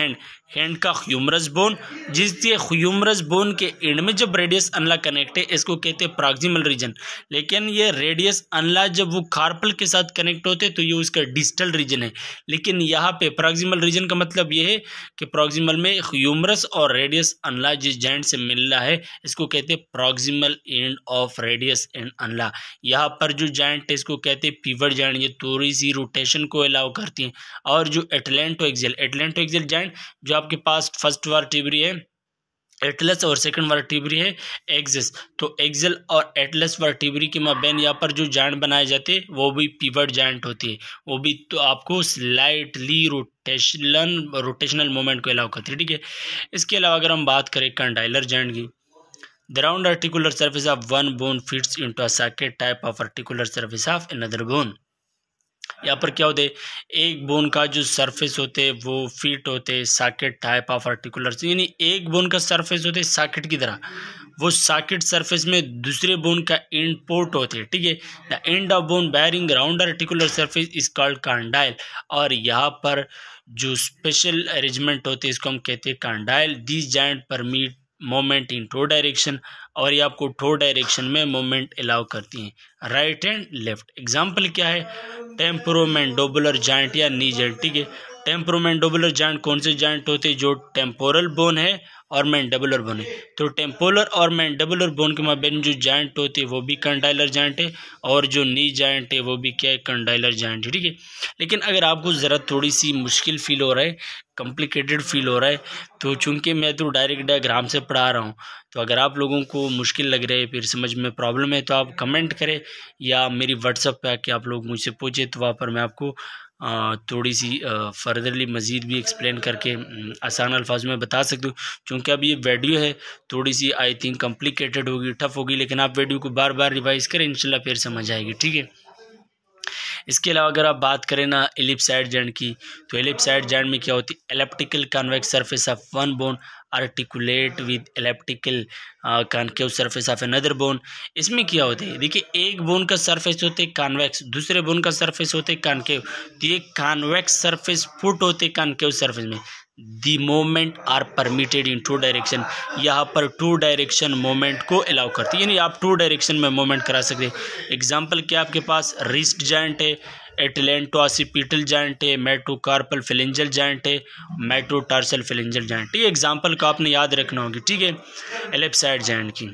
S1: हैंड का ह्यूमरस बोन, जिसके ह्यूमरस बोन के एंड में जब रेडियस अनला कनेक्ट है, इसको कहते हैं प्रॉक्सिमल रीजन। लेकिन ये रेडियस अनला जब वो कार्पल के साथ कनेक्ट होते तो ये उसका डिस्टल रीजन है। लेकिन यहाँ पे प्रॉक्सिमल रीजन का मतलब ये है कि प्रॉक्सिमल में ह्यूमरस और रेडियस अनला जिस जॉइंट से मिल रहा है, इसको कहते हैं proximal end of radius and अनला। यहाँ पर जो जॉइंट है इसको कहते हैं पिवट जॉइंट, ये थोड़ी सी रोटेशन को अलाउ करती हैं। और जो एटलेंटो एक्सियल जॉइंट, जो आपके पास फर्स्ट वर्टिब्री है एटलस और सेकंड वर्टिब्री है एक्सिस, तो एक्सियल और एटलस वर्टिब्री के माबैन यहाँ पर जो जॉइंट बनाए जाते हैं वो भी पिवट जॉइंट होती है, वो भी तो आपको स्लाइटली रोटेशनल मोमेंट को अलाउ करती है, ठीक है। इसके अलावा अगर हम बात करें कंडाइलर जॉइंट की, the round articular surface of one bone fits into a socket type of articular surface of another bone. यहाँ पर क्या होते हैं, एक बोन का जो सरफेस होते हैं वो फिट होते हैं सॉकेट टाइप ऑफ आर्टिकुलर, यानी एक बोन का सरफेस होते हैं सॉकेट की तरह, वो सॉकेट सरफेस में दूसरे बोन का एंड पोर्ट होते हैं, ठीक है। The end of bone bearing round articular surface is called condyle. और यहाँ पर जो स्पेशल अरेंजमेंट होते हैं इसको हम कहते हैं condyle. This joint permit movement in two direction, और ये आपको टू डायरेक्शन में मोमेंट अलाउ करती हैं, राइट एंड लेफ्ट। एग्जाम्पल क्या है, टेम्पोरोमैंडिबुलर जॉइंट या नी जॉइंट, ठीक है। टेम्पोरोमैंडिबुलर जॉइंट कौन से जॉइंट होते हैं, जो टेम्पोरल बोन है और मैंडिबुलर बोन है। तो टेम्पोरल और मैंडिबुलर बोन के माबैन जो जॉइंट होती है वो भी कंडाइलर जॉइंट है, और जो नी जॉइंट है वो भी क्या है, कंडाइलर जॉइंट है, ठीक है। लेकिन अगर आपको ज़रा थोड़ी सी मुश्किल फील हो रहा है, कॉम्प्लिकेटेड फील हो रहा है, तो चूंकि मैं तो डायरेक्ट डायग्राम से पढ़ा रहा हूँ, तो अगर आप लोगों को मुश्किल लग रहा है, फिर समझ में प्रॉब्लम है, तो आप कमेंट करें या मेरी व्हाट्सएप पे आके आप लोग मुझसे पूछे, तो वहाँ पर मैं आपको थोड़ी सी फर्दरली मज़ीद भी एक्सप्लेन करके आसान अल्फाज में बता सकती हूँ। चूँकि अब ये वीडियो है थोड़ी सी आई थिंक कॉम्प्लिकेटेड होगी, टफ होगी, लेकिन आप वीडियो को बार बार रिवाइज करें, इंशाल्लाह फिर समझ आएगी, ठीक है। इसके अलावा अगर आप बात करें ना एलिप्साइड जॉइंट की, तो एलिप्साइड जॉइंट में क्या होती है, elliptical convex surface of one bone articulate with elliptical concave surface of another bone. इसमें क्या होता है, देखिए एक बोन का सरफेस होते हैं कॉन्वेक्स, दूसरे बोन का सरफेस होते हैं कॉनकेव। तो ये कॉन्वेक्स सरफेस पुट होते हैं कॉनकेव सरफेस में, the movement are permitted in two direction. यहाँ पर टू डायरेक्शन मोमेंट को अलाउ करती है, यानी आप टू डायरेक्शन में मोमेंट करा सकते हैं। एग्जाम्पल क्या आपके पास रिस्ट जॉइंट है, एटलेंटो ऑसिपिटल जॉइंट है, मेटोकार्पल फेलेंजल जॉइंट है, मेटोटार्सल फेलेंजल जॉइंट। ये एग्जाम्पल को आपने याद रखना होगी, ठीक है। एलिप्साइड जॉइंट की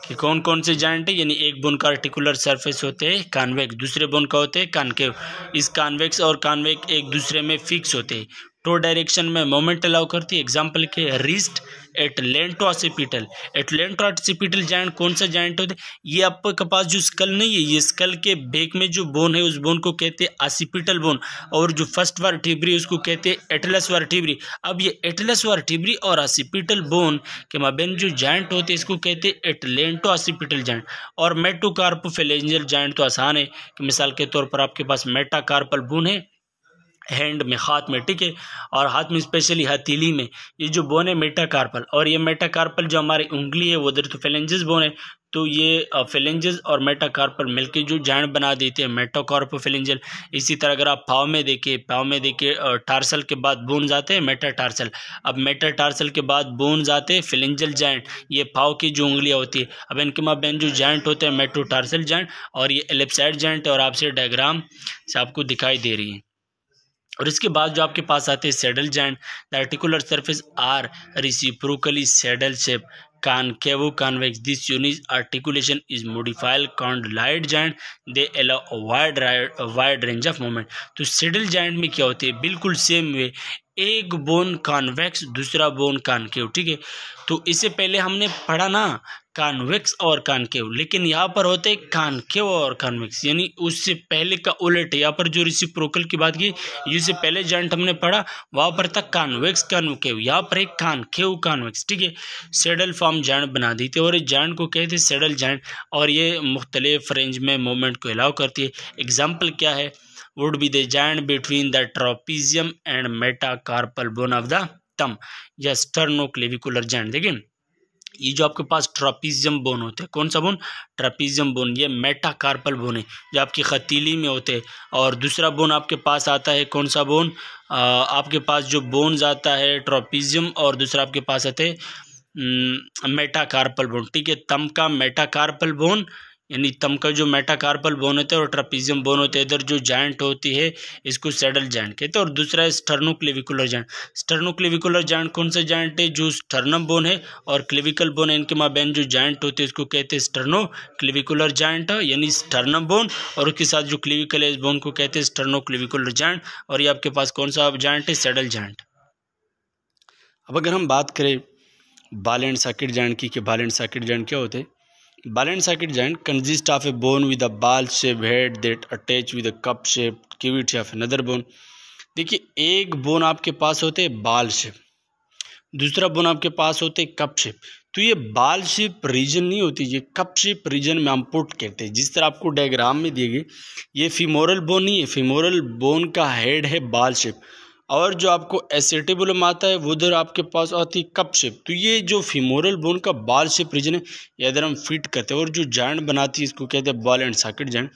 S1: कि कौन कौन से जॉइंट है, यानी एक बोन का आर्टिकुलर सरफेस होते हैं कॉन्वेक्स, दूसरे बोन का होते हैं कॉनकेव। इस कॉन्वेक्स और कॉन्वेक्स एक दूसरे में फिक्स होते हैं, टू डायरेक्शन में मोमेंट अलाउ करती है। एग्जाम्पल के wrist atlanto occipital. Atlanto occipital joint कौन सा जॉइंट होता है, ये आपके पास जो स्कल नहीं है, ये स्कल के बैक में जो बोन है उस बोन को कहते हैं ऑसिपिटल बोन, और जो फर्स्ट वर्टिब्री उसको कहते हैं एटलस वर्टिब्री। अब ये एटलस वर्टिब्री और ऑसिपिटल बोन के माबैन जो जॉइंट होते हैं इसको कहते हैं एटलेंटो ऑसिपिटल जॉइंट। और मेटोकार्पोफेलेंजियल जॉइंट तो आसान है कि मिसाल के तौर पर आपके पास मेटाकार्पल बोन है हैंड में, हाथ में, ठीक है, और हाथ में स्पेशली हथेली में ये जो बोन है मेटाकार्पल, और ये मेटाकार्पल जो हमारी उंगली है वो उधर तो फेलेंजेस बोन है, तो ये फेलेंजेस और मेटाकार्पल मिलके जो जॉइंट बना देते हैं मेटाकार्पोफेलेंजियल। इसी तरह अगर आप पाँव में देखिए टार्सल के बाद बोन जाते हैं मेटाटार्सल। अब मेटाटार्सल के बाद बोन जाते हैं फेलेंजियल जॉइंट, ये पाँव की जो उंगलियाँ होती है। अब इनके माबैन जो जॉइंट होते हैं मेटोटार्सल जॉइंट, और ये एलिप्साइड जॉइंट है, और आपसे डायग्राम से आपको दिखाई दे रही है। और इसके बाद जो आपके पास आते हैं saddle joint, the articular surface are reciprocally saddle shape concavo convex. This unique articulation is modified condylite joint. They allow a wide range of movement. तो सैडल जॉइंट में क्या होती है, बिल्कुल सेम वे, एक बोन कॉन्वेक्स दूसरा बोन कॉनकेव, ठीक है। तो इससे पहले हमने पढ़ा ना कॉन्वेक्स और कॉनकेव, लेकिन यहाँ पर होते हैं कॉनकेव और कॉन्वेक्स, यानी उससे पहले का उलट है। यहाँ पर जो रेसिप्रोकल की बात की, इससे पहले जॉइंट हमने पढ़ा वहाँ पर था कॉन्वेक्स कॉनकेव, यहाँ पर एक कॉनकेव कॉन्वेक्स, ठीक है। सैडल फॉर्म जॉइंट बना दी थी और इस जॉइंट को कहते हैं सैडल जॉइंट, और ये मुख्तलिफ रेंज में मूवमेंट को अलाउ करती है। एग्जाम्पल क्या है, would be the joint between the trapezium and metacarpal bone of the thumb या sternoclavicular joint। देखिए ये जो आपके पास ट्रापीजियम बोन होते हैं, कौन सा बोन, ट्रापीजियम बोन, ये मेटाकार्पल बोन है जो आपकी हथेली में होते हैं। और दूसरा बोन आपके पास आता है कौन सा बोन, आपके पास जो बोन्स आता है ट्रापीजियम, और दूसरा आपके पास आते हैं मेटाकार्पल बोन, ठीक है। थंब का मेटाकार्पल बोन, यानी थंब का जो मेटाकार्पल बोन होता है और ट्रापीजियम बोन होते हैं, इधर जो जॉइंट होती है इसको सैडल जॉइंट कहते हैं। और दूसरा है स्टर्नोक्लेविकुलर जॉइंट। स्टर्नोक्लेविकुलर जॉइंट कौन सा जॉइंट है, जो स्टर्नम बोन है और क्लेविकल बोन है, इनके माबैन जो जॉइंट होते हैं इसको कहते हैं स्टर्नोक्लेविकुलर जॉइंट, यानी स्टर्नम बोन और उसके साथ जो क्लेविकल है इस बोन को कहते हैं स्टर्नोक्लेविकुलर जॉइंट। और ये आपके पास कौन सा जॉइंट है, सैडल जॉइंट। अब अगर हम बात करें बॉल एंड सॉकेट जॉइंट की, कि बॉल एंड सॉकेट जॉइंट क्या होते हैं। Ball and socket joint consist of a bone with a ball-shaped head that attach with a cup-shaped cavity of another bone। देखिए एक बोन आपके पास होते हैं बाल शेप, दूसरा बोन आपके पास होते हैं कप शेप। तो ये बाल शेप रीजन नहीं होती, ये कप शेप रीजन में हम पुट कहते हैं। जिस तरह आपको डायग्राम में दिए गए, ये फीमोरल बोन नहीं है, फीमोरल बोन का हेड है बाल शेप, और जो आपको एसेटिबुलम आता है वो उधर आपके पास आती है कप शेप। तो ये जो फीमोरल बोन का बाल शेप रीजन है ये इधर हम फिट करते हैं, और जो जॉइंट बनाती है इसको कहते हैं ball and socket joint.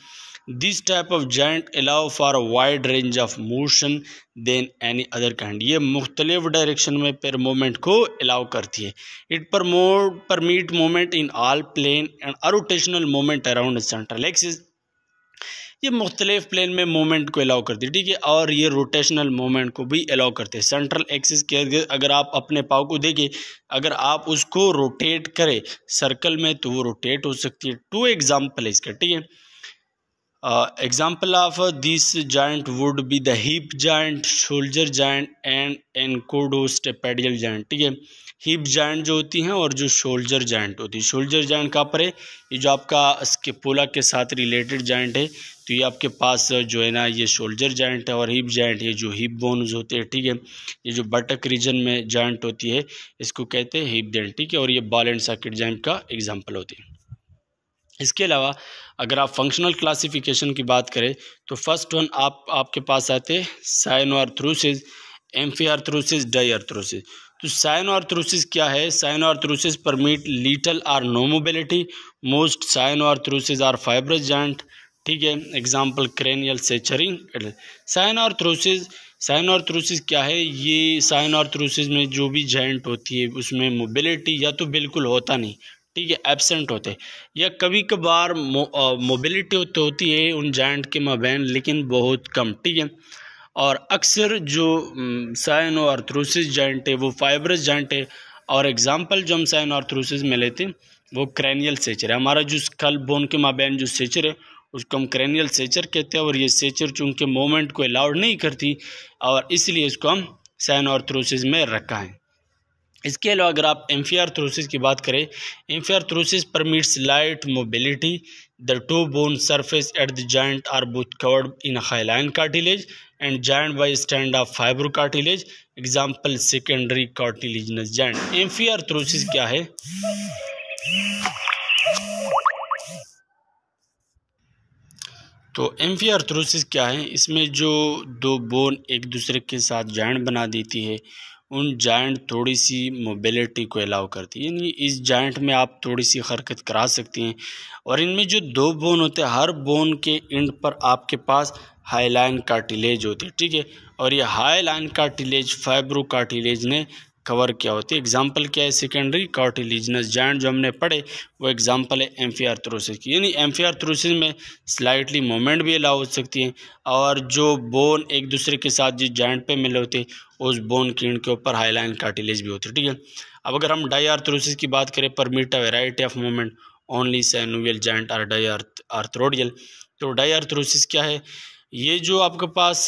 S1: This type of joint allow for a wide range of motion than any other kind. ये मुख्तलिफ डायरेक्शन में पैर मूवमेंट को अलाउ करती है। It permit movement in all plane and a rotational movement around central axis. ये मुख्तलिफ प्लेन में मूवमेंट को अलाउ करती है, ठीक है। और ये रोटेशनल मूवमेंट को भी अलाउ करते हैं। सेंट्रल एक्सिस के अगर आप अपने पाँव को देखिए, अगर आप उसको रोटेट करें सर्कल में तो वो रोटेट हो सकती है। टू एग्जाम्पल है इसका, ठीक है। Example of this joint would be the hip joint, shoulder joint and incudostapedial joint, ठीक है। हिप जॉइंट जो होती हैं और जो शोल्डर जॉइंट होती है। शोल्डर जॉइंट कहाँ पर है, ये जो आपका स्कैपुला के साथ रिलेटेड जॉइंट है, तो ये आपके पास जो है ना ये शोल्डर जॉइंट है। और हिप जॉइंट ये जो हिप बोन्स होते हैं, ठीक है, ये जो बटक रीजन में जॉइंट होती है इसको कहते हैं हिप जॉइंट, ठीक है। और ये बॉल एंड सॉकेट जॉइंट का एग्जाम्पल होती है। इसके अलावा अगर आप फंक्शनल क्लासिफिकेशन की बात करें तो फर्स्ट वन आपके पास आते हैं साइनोआर्थरोसिस, एम्फीआर्थरोसिस, डायआर्थरोसिस। तो साइनोआर्थरोसिस क्या है, synarthrosis permit little or no mobility, most synarthrosis are fibrous joint, ठीक है। Example cranial सेचरिंग। साइनोआर्थरोसिस क्या है, ये साइनोआर्थरोसिस में जो भी जॉइंट होती है उसमें मोबिलिटी या तो बिल्कुल होता नहीं, ठीक है, एब्सेंट होते हैं, या कभी कभार मोबिलिटी होती है उन जॉइंट के माबैन लेकिन बहुत कम, ठीक है। और अक्सर जो साइनोआर्थरोसिस जॉइंट है वो फाइब्रस जॉइंट है। और एग्जांपल जो हम साइनोआर्थरोसिस में लेते हैं वो क्रेनियल सेचर है। हमारा जो स्कल बोन के माबैन जो सेचर है उसको हम क्रेनियल सेचर कहते हैं, और ये सेचर चूँकि मूवमेंट को अलाउड नहीं करती और इसलिए इसको हम साइनोआर्थरोसिस में रखा है। इसके अलावा अगर आप एम्फीआर्थरोसिस की बात करें, amphiarthrosis permits light mobility, the two bone surface at the joint are both covered in hyaline cartilage and joint by strand of fibro cartilage. Example secondary cartilaginous joint. Amphiarthrosis क्या है, तो एम्फीआर्थरोसिस क्या है, इसमें जो दो बोन एक दूसरे के साथ जॉइंट बना देती है उन जॉइंट थोड़ी सी मोबिलिटी को अलाउ करती है, यानी इस जॉइंट में आप थोड़ी सी हरकत करा सकती हैं। और इनमें जो दो बोन होते हैं हर बोन के एंड पर आपके पास हाईलाइन कार्टिलेज होती है, ठीक है। और ये हाईलाइन कार्टिलेज फाइब्रो कार्टिलेज ने कवर क्या होती है। एग्जाम्पल क्या है, सेकेंडरी कार्टिलेजिनस जॉइंट जो हमने पढ़े वो एग्जाम्पल है एम्फिआर्थ्रोसिस की, यानी एम्फिआर्थ्रोसिस में स्लाइटली मूवमेंट भी अलाउ हो सकती है और जो बोन एक दूसरे के साथ जिस जॉइंट पे मिले होते उस बोन की के ऊपर हाईलाइन कार्टिलेज भी होती है, ठीक है। अब अगर हम डाईआर्थ्रोसिस की बात करें, permit a variety of movement only synovial joint और डाईआर्थ्रोडियल। तो डाईआर्थ्रोसिस क्या है, ये जो आपके पास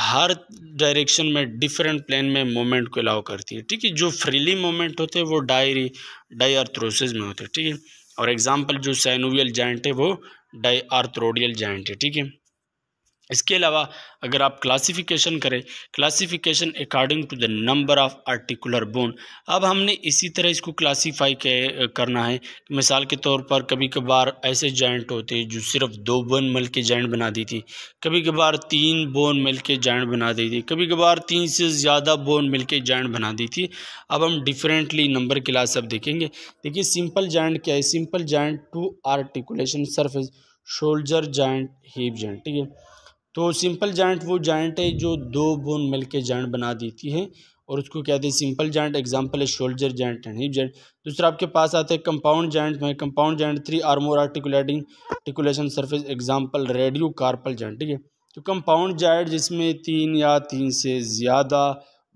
S1: हर डायरेक्शन में डिफरेंट प्लेन में मूवमेंट को अलाउ करती है, ठीक है। जो फ्रीली मूवमेंट होते हैं वो डाईआर्थ्रोसिस में होते हैं, ठीक है। और एग्जांपल जो सैनोवियल जॉइंट है वो डाईआर्थ्रोडियल जॉइंट है, ठीक है। इसके अलावा अगर आप क्लासिफिकेशन करें, classification according to the number of articular bone. अब हमने इसी तरह इसको क्लासीफाई करना है। मिसाल के तौर पर कभी कभार ऐसे जॉइंट होते हैं जो सिर्फ 2 बोन मिल के जॉइंट बना दी थी, कभी कभार 3 बोन मिल के जॉइंट बना दी थी, कभी कभार 3 से ज़्यादा बोन मिल के जॉइंट बना दी थी। अब हम डिफरेंटली नंबर क्लास अब देखेंगे। देखिए सिंपल जॉइंट क्या है, simple joint 2 articulation surface, shoulder joint, hip joint, ठीक है। तो सिंपल जॉइंट वो जॉइंट है जो 2 बोन मिलके जॉइंट बना देती है और उसको कहते हैं सिंपल जॉइंट। एग्जांपल है shoulder joint and hip joint. दूसरा आपके पास आता है कंपाउंड जॉइंट में, कंपाउंड जॉइंट 3 और more articulation surface, example radio carpal joint, ठीक है। तो कंपाउंड जॉइंट जिसमें 3 या 3 से ज़्यादा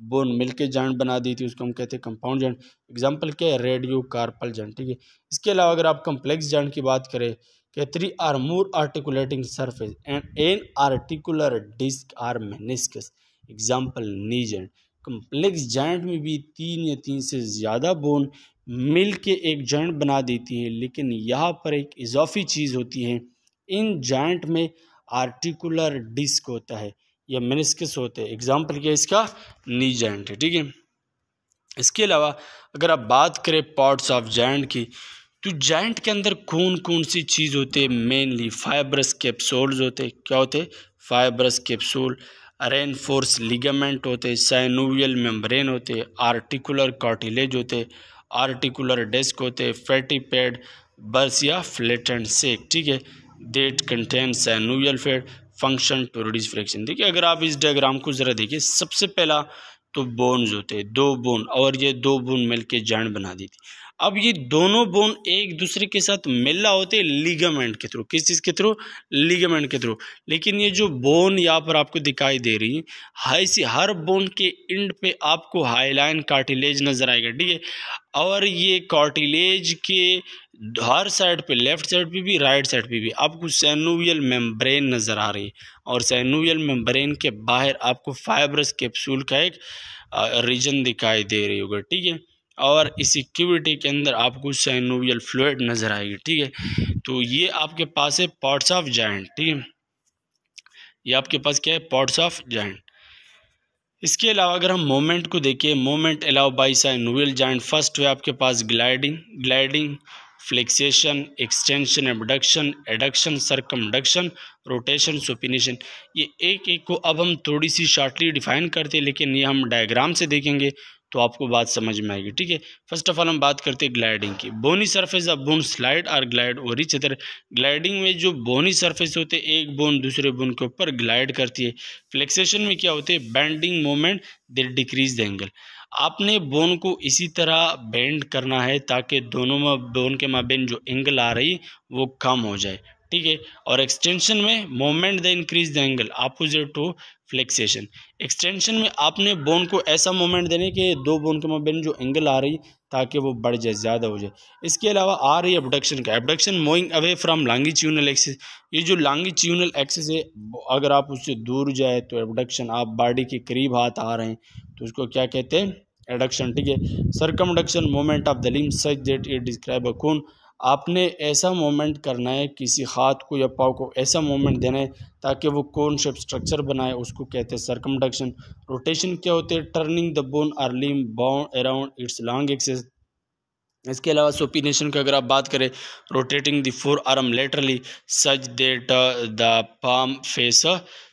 S1: बोन मिलके जॉइंट बना दी थी उसको हम कहते हैं कंपाउंड जॉइंट। एग्जांपल क्या है, रेडियो कार्पल जॉइंट, ठीक है। इसके अलावा अगर आप कम्प्लेक्स जॉइंट की बात करें, 3 or more articulating surface and an articular disc or meniscus, example knee joint. Complex joint में भी 3 या 3 से ज़्यादा बोन मिल के एक जॉइंट बना देती है, लेकिन यहाँ पर एक इजाफी चीज़ होती है, इन जॉइंट में आर्टिकुलर डिस्क होता है या मेनिस्कस होते हैं। एग्जाम्पल क्या है इसका, नी जॉइंट है, ठीक है। इसके अलावा अगर आप बात करें पार्ट्स ऑफ जॉइंट की, तो जॉइंट के अंदर कौन कौन सी चीज़ होते हैं, मेनली फाइब्रस कैप्सूल्स होते हैं। क्या होते हैं, फाइब्रस कैप्सूल, रेनफोर्स लिगामेंट होते हैं, साइनोवियल मेम्ब्रेन होते हैं, आर्टिकुलर कार्टिलेज होते हैं, आर्टिकुलर डिस्क होते हैं, फैटी पैड, बर्स या फ्लैटेंड सेक, ठीक है। That contain synovial fat, function to reduce friction. देखिए अगर आप इस डायग्राम को ज़रा देखिए, सबसे पहला तो बोन्स होते हैं, 2 बोन, और ये 2 बोन मिलके जॉइंट बना दी थी। अब ये दोनों बोन एक दूसरे के साथ मिल रहा होते लिगामेंट के थ्रू, किस चीज़ के थ्रू, लिगामेंट के थ्रू। लेकिन ये जो बोन यहाँ पर आपको दिखाई दे रही है, हर बोन के एंड पे आपको हाईलाइन कार्टिलेज नजर आएगा, ठीक है। और ये कार्टिलेज के हर साइड पे, लेफ्ट साइड पे भी राइट साइड पे भी आपको सैनोवियल मेम्ब्रेन नज़र आ रही है, और सैनोवियल मेम्ब्रेन के बाहर आपको फाइब्रस कैप्सूल का एक रीजन दिखाई दे रही होगा, ठीक है। और इसी कैविटी के अंदर आपको साइनोवियल फ्लूइड नजर आएगी, ठीक है। तो ये आपके पास है पार्ट्स ऑफ जॉइंट, ठीक है। ये आपके पास क्या है, पार्ट्स ऑफ जॉइंट। इसके अलावा अगर हम मोमेंट को देखें, movement allow by synovial joint, first है आपके पास gliding, flexion, extension, abduction, adduction, circumduction, rotation, supination. ये एक एक को अब हम थोड़ी सी शॉर्टली डिफाइन करते हैं, लेकिन ये हम डायग्राम से देखेंगे तो आपको बात समझ में आएगी, ठीक है। फर्स्ट ऑफ ऑल हम बात करते हैं ग्लाइडिंग की। बोनी सरफेस ऑफ बोन स्लाइड और ग्लाइड और इच अदर। ग्लाइडिंग में जो बोनी सरफेस होते हैं, एक बोन दूसरे बोन के ऊपर ग्लाइड करती है। फ्लेक्सेशन में क्या होते हैं, bending moment, they decrease the angle. आपने बोन को इसी तरह बेंड करना है ताकि दोनों में बोन के माबेन जो एंगल आ रही वो कम हो जाए, ठीक है। और एक्सटेंशन में movement the increase the angle opposite to flexion. Extension में आपने बोन को ऐसा मोमेंट देने कि 2 बोन के माबेन जो एंगल आ रही ताकि वो बढ़ जाए, ज़्यादा हो जाए। इसके अलावा आ रही एबडक्शन का, abduction moving away from longitudinal axis. ये जो लॉन्गिट्यूडनल एक्सिस है अगर आप उससे दूर जाए तो एबडक्शन, आप बॉडी के करीब हाथ आ रहे हैं तो उसको क्या कहते हैं, एडक्शन, ठीक है। Circumduction movement of the limb such that it describe a cone. आपने ऐसा मोमेंट करना है, किसी हाथ को या पाँव को ऐसा मोमेंट देना है ताकि वो कोन शेप स्ट्रक्चर बनाए, उसको कहते हैं सर्कमडक्शन। रोटेशन क्या होते हैं, टर्निंग द बोन और limb bound around its long axis. इसके अलावा सुपिनेशन की अगर आप बात करें, rotating the forearm laterally such that the palm face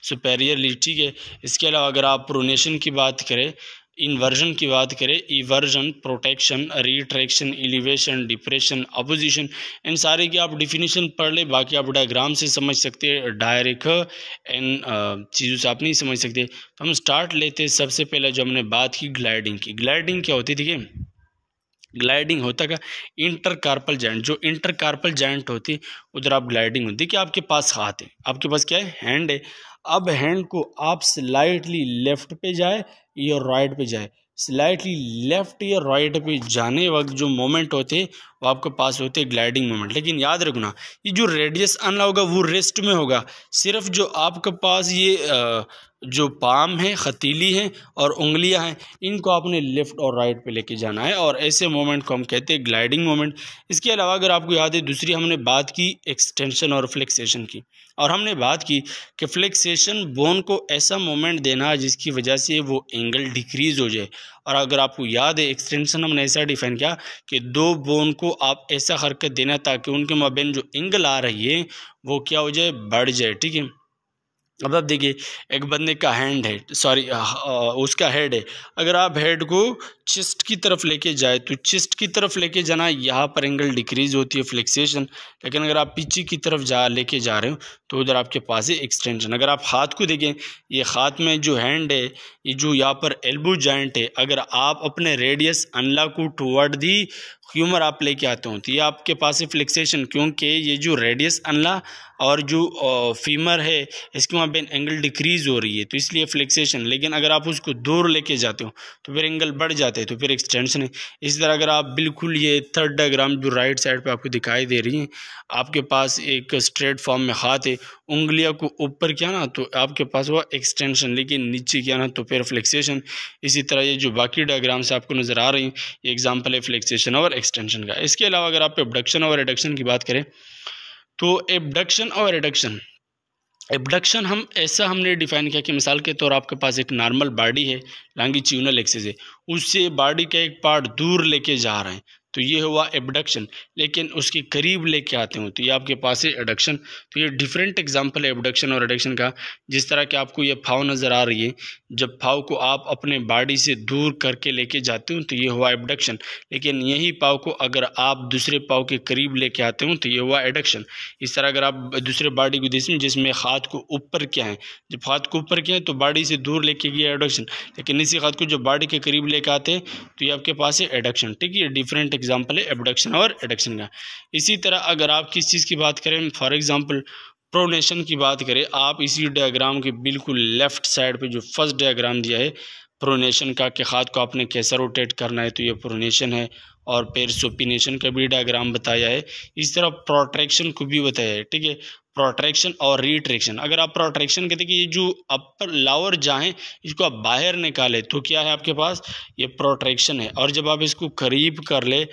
S1: superiorly, ठीक है। इसके अलावा अगर आप प्रोनेशन की बात करें, इन्वर्जन की बात करें, eversion, protraction, retraction, elevation, depression, opposition, इन सारे की आप डिफिनीशन पढ़ ले, बाकी आप डायग्राम से समझ सकते हैं, डायरेक्ट इन चीज़ों से आप नहीं समझ सकते। तो हम स्टार्ट लेते हैं। सबसे पहले जो हमने बात की ग्लाइडिंग की, ग्लाइडिंग क्या होती थी? ग्लाइडिंग होता का इंटरकार्पल जॉइंट, जो इंटरकार्पल जॉइंट होती उधर आप ग्लाइडिंग होती कि आपके पास हाथ है, आपके पास क्या है? हैंड है। अब हैंड को आप स्लाइटली लेफ्ट पे जाए या राइट पे जाए, स्लाइटली लेफ्ट या राइट पे जाने वक्त जो मोमेंट होते वो आपके पास होते हैं ग्लाइडिंग मोमेंट। लेकिन याद रखना, ये जो रेडियस आना होगा वो रेस्ट में होगा। सिर्फ जो आपके पास ये जो पाम है, हथेली है और उंगलियां हैं, इनको आपने लेफ्ट और राइट पे लेके जाना है, और ऐसे मोमेंट को हम कहते हैं ग्लाइडिंग मोमेंट। इसके अलावा अगर आपको याद है, दूसरी हमने बात की एक्सटेंशन और फ्लेक्सेशन की, और हमने बात की कि फ्लेक्सेशन बोन को ऐसा मोमेंट देना जिसकी वजह से वो एंगल डिक्रीज हो जाए, और अगर आपको याद है एक्सटेंशन हमने ऐसा डिफाइन किया कि दो बोन को आप ऐसा हरकत देना ताकि उनके माबेन जो एंगल आ रही है वो क्या हो जाए? बढ़ जाए। ठीक है। अब आप देखिए, एक बंदे का हैंड है, सॉरी उसका हेड है, अगर आप हेड को चेस्ट की तरफ लेके जाए तो चेस्ट की तरफ लेके जाना, यहाँ पर एंगल डिक्रीज होती है, फ्लेक्सेशन। लेकिन अगर आप पीछे की तरफ लेके जा रहे हो तो उधर आपके पास है एक्सटेंशन। अगर आप हाथ को देखें, ये हाथ में जो हैंड है, ये जो यहाँ पर एल्बो जॉइंट है, अगर आप अपने रेडियस अनला को टुवर्ड दी ह्यूमर आप लेके आते हो तो ये आपके पास है फ्लेक्सेशन, क्योंकि ये जो रेडियस अनला और जो फीमर है इसके वहाँ पे एंगल डिक्रीज हो रही है, तो इसलिए फ्लेक्सेशन। लेकिन अगर आप उसको दूर लेके जाते हो तो फिर एंगल बढ़ जाते हैं, तो फिर एक्सटेंशन है। इसी तरह अगर आप बिल्कुल ये थर्ड डायग्राम जो राइट साइड पे आपको दिखाई दे रही है, आपके पास एक स्ट्रेट फॉर्म में हाथ है, उंगलियों को ऊपर किया ना तो आपके पास हुआ एक्सटेंशन, लेकिन नीचे किया ना तो फिर फ्लेक्सेशन। इसी तरह ये जो बाकी डायग्राम से आपको नज़र आ रही है, ये एग्जाम्पल है फ्लेक्सेशन और एक्सटेंशन का। इसके अलावा अगर आप एबडक्शन और रिडक्शन की बात करें तो एबडक्शन और रिडक्शन, एबडक्शन हम ऐसा हमने डिफाइन किया कि मिसाल के तौर आपके पास एक नॉर्मल बॉडी है, लॉन्गिट्यूडनल एक्सिस है, उससे बॉडी का एक पार्ट दूर लेके जा रहे हैं तो ये हुआ एबडक्शन। लेकिन उसके करीब लेके आते हो तो ये आपके पास है एडक्शन। तो ये डिफरेंट एग्जांपल है एबडक्शन और एडक्शन का। जिस तरह कि आपको ये फाव नज़र आ रही है, जब फाव को आप अपने बॉडी से दूर करके लेके जाते हो तो ये हुआ एबडक्शन। लेकिन यही पाव को अगर आप दूसरे पाव के करीब लेके आते हो तो ये हुआ एडक्शन। इस तरह अगर आप दूसरे बॉडी को देखें जिसमें हाथ को ऊपर किया है, जब हाथ को ऊपर किया है तो बॉडी से दूर लेके गया एडक्शन, लेकिन इसी हाथ को जब बॉडी के करीब लेके आते हैं तो ये आपके पास है एडक्शन। ठीक है, ये डिफरेंट एग्जाम्पल है एबडक्शन और एडक्शन का। इसी तरह अगर आप किस चीज़ की बात करें, फॉर एग्जाम्पल प्रोनेशन की बात करें, आप इसी डायग्राम के बिल्कुल लेफ्ट साइड पे जो फर्स्ट डायग्राम दिया है प्रोनेशन का कि हाथ को आपने कैसा रोटेट करना है तो ये प्रोनेशन है, और फिर सुपिनेशन का भी डायग्राम बताया है। इस तरह प्रोट्रैक्शन को भी बताया है। ठीक है, प्रोट्रैक्शन और रिट्रैक्शन। अगर आप प्रोट्रैक्शन कहते हैं कि ये जो अपर लावर जाएं इसको आप बाहर निकाले तो क्या है आपके पास? ये प्रोट्रैक्शन है, और जब आप इसको करीब कर ले,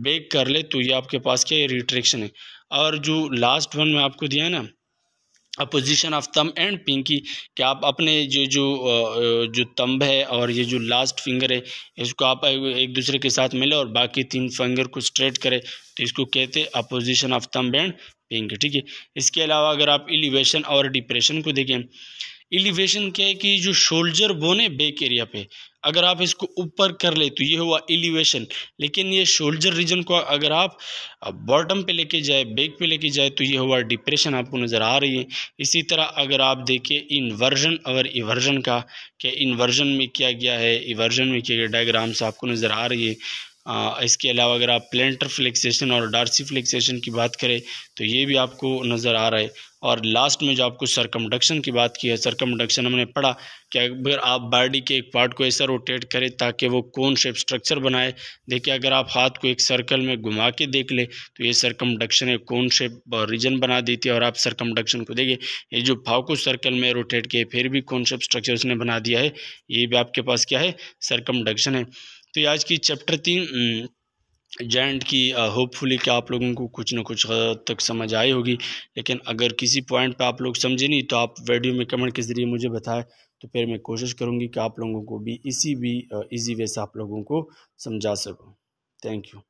S1: बेक कर ले तो ये आपके पास क्या है? रिट्रैक्शन है। और जो लास्ट वन में आपको दिया है ना, opposition of thumb and pinky, कि आप अपने जो थंब है और ये जो लास्ट फिंगर है इसको आप एक दूसरे के साथ मिले और बाकी 3 फिंगर को स्ट्रेट करें तो इसको कहते हैं opposition of thumb and pinky. ठीक है। इसके अलावा अगर आप एलिवेशन और डिप्रेशन को देखें, एलिवेशन क्या है कि जो शोल्डर बोन है बैक एरिया पे, अगर आप इसको ऊपर कर ले तो ये हुआ एलिवेशन। लेकिन ये शोल्डर रीजन को अगर आप बॉटम पे लेके जाए, बैक पे लेके जाए तो ये हुआ डिप्रेशन, आपको नज़र आ रही है। इसी तरह अगर आप देखें इन्वर्जन और इवर्जन का, कि इन्वर्जन में क्या गया है, इवर्जन में क्या गया, डायग्राम्स आपको नज़र आ रही है। इसके अलावा अगर आप प्लेंटर फ्लेक्सेशन और डार्सी फ्लेक्सेशन की बात करें तो ये भी आपको नज़र आ रहा है। और लास्ट में जो आपको सरकमडक्शन की बात की है, सरकमडक्शन हमने पढ़ा कि अगर आप बॉडी के एक पार्ट को ऐसा रोटेट करें ताकि वो कोन शेप स्ट्रक्चर बनाए। देखिए अगर आप हाथ को एक सर्कल में घुमा के देख ले तो ये सरकमडक्शन एक कोन शेप रीजन बना देती है। और आप सरकमडक्शन को देखिए, ये जो भाव को सर्कल में रोटेट किए फिर भी कोन शेप स्ट्रक्चर उसने बना दिया है, ये भी आपके पास क्या है? सरकमडक्शन है। तो ये आज की चैप्टर 3 जॉइंट की होपफुली कि आप लोगों को कुछ ना कुछ हद तक समझ आई होगी। लेकिन अगर किसी पॉइंट पे आप लोग समझे नहीं तो आप वीडियो में कमेंट के ज़रिए मुझे बताएं, तो फिर मैं कोशिश करूँगी कि आप लोगों को भी इजी वे से आप लोगों को समझा सकूँ। Thank you.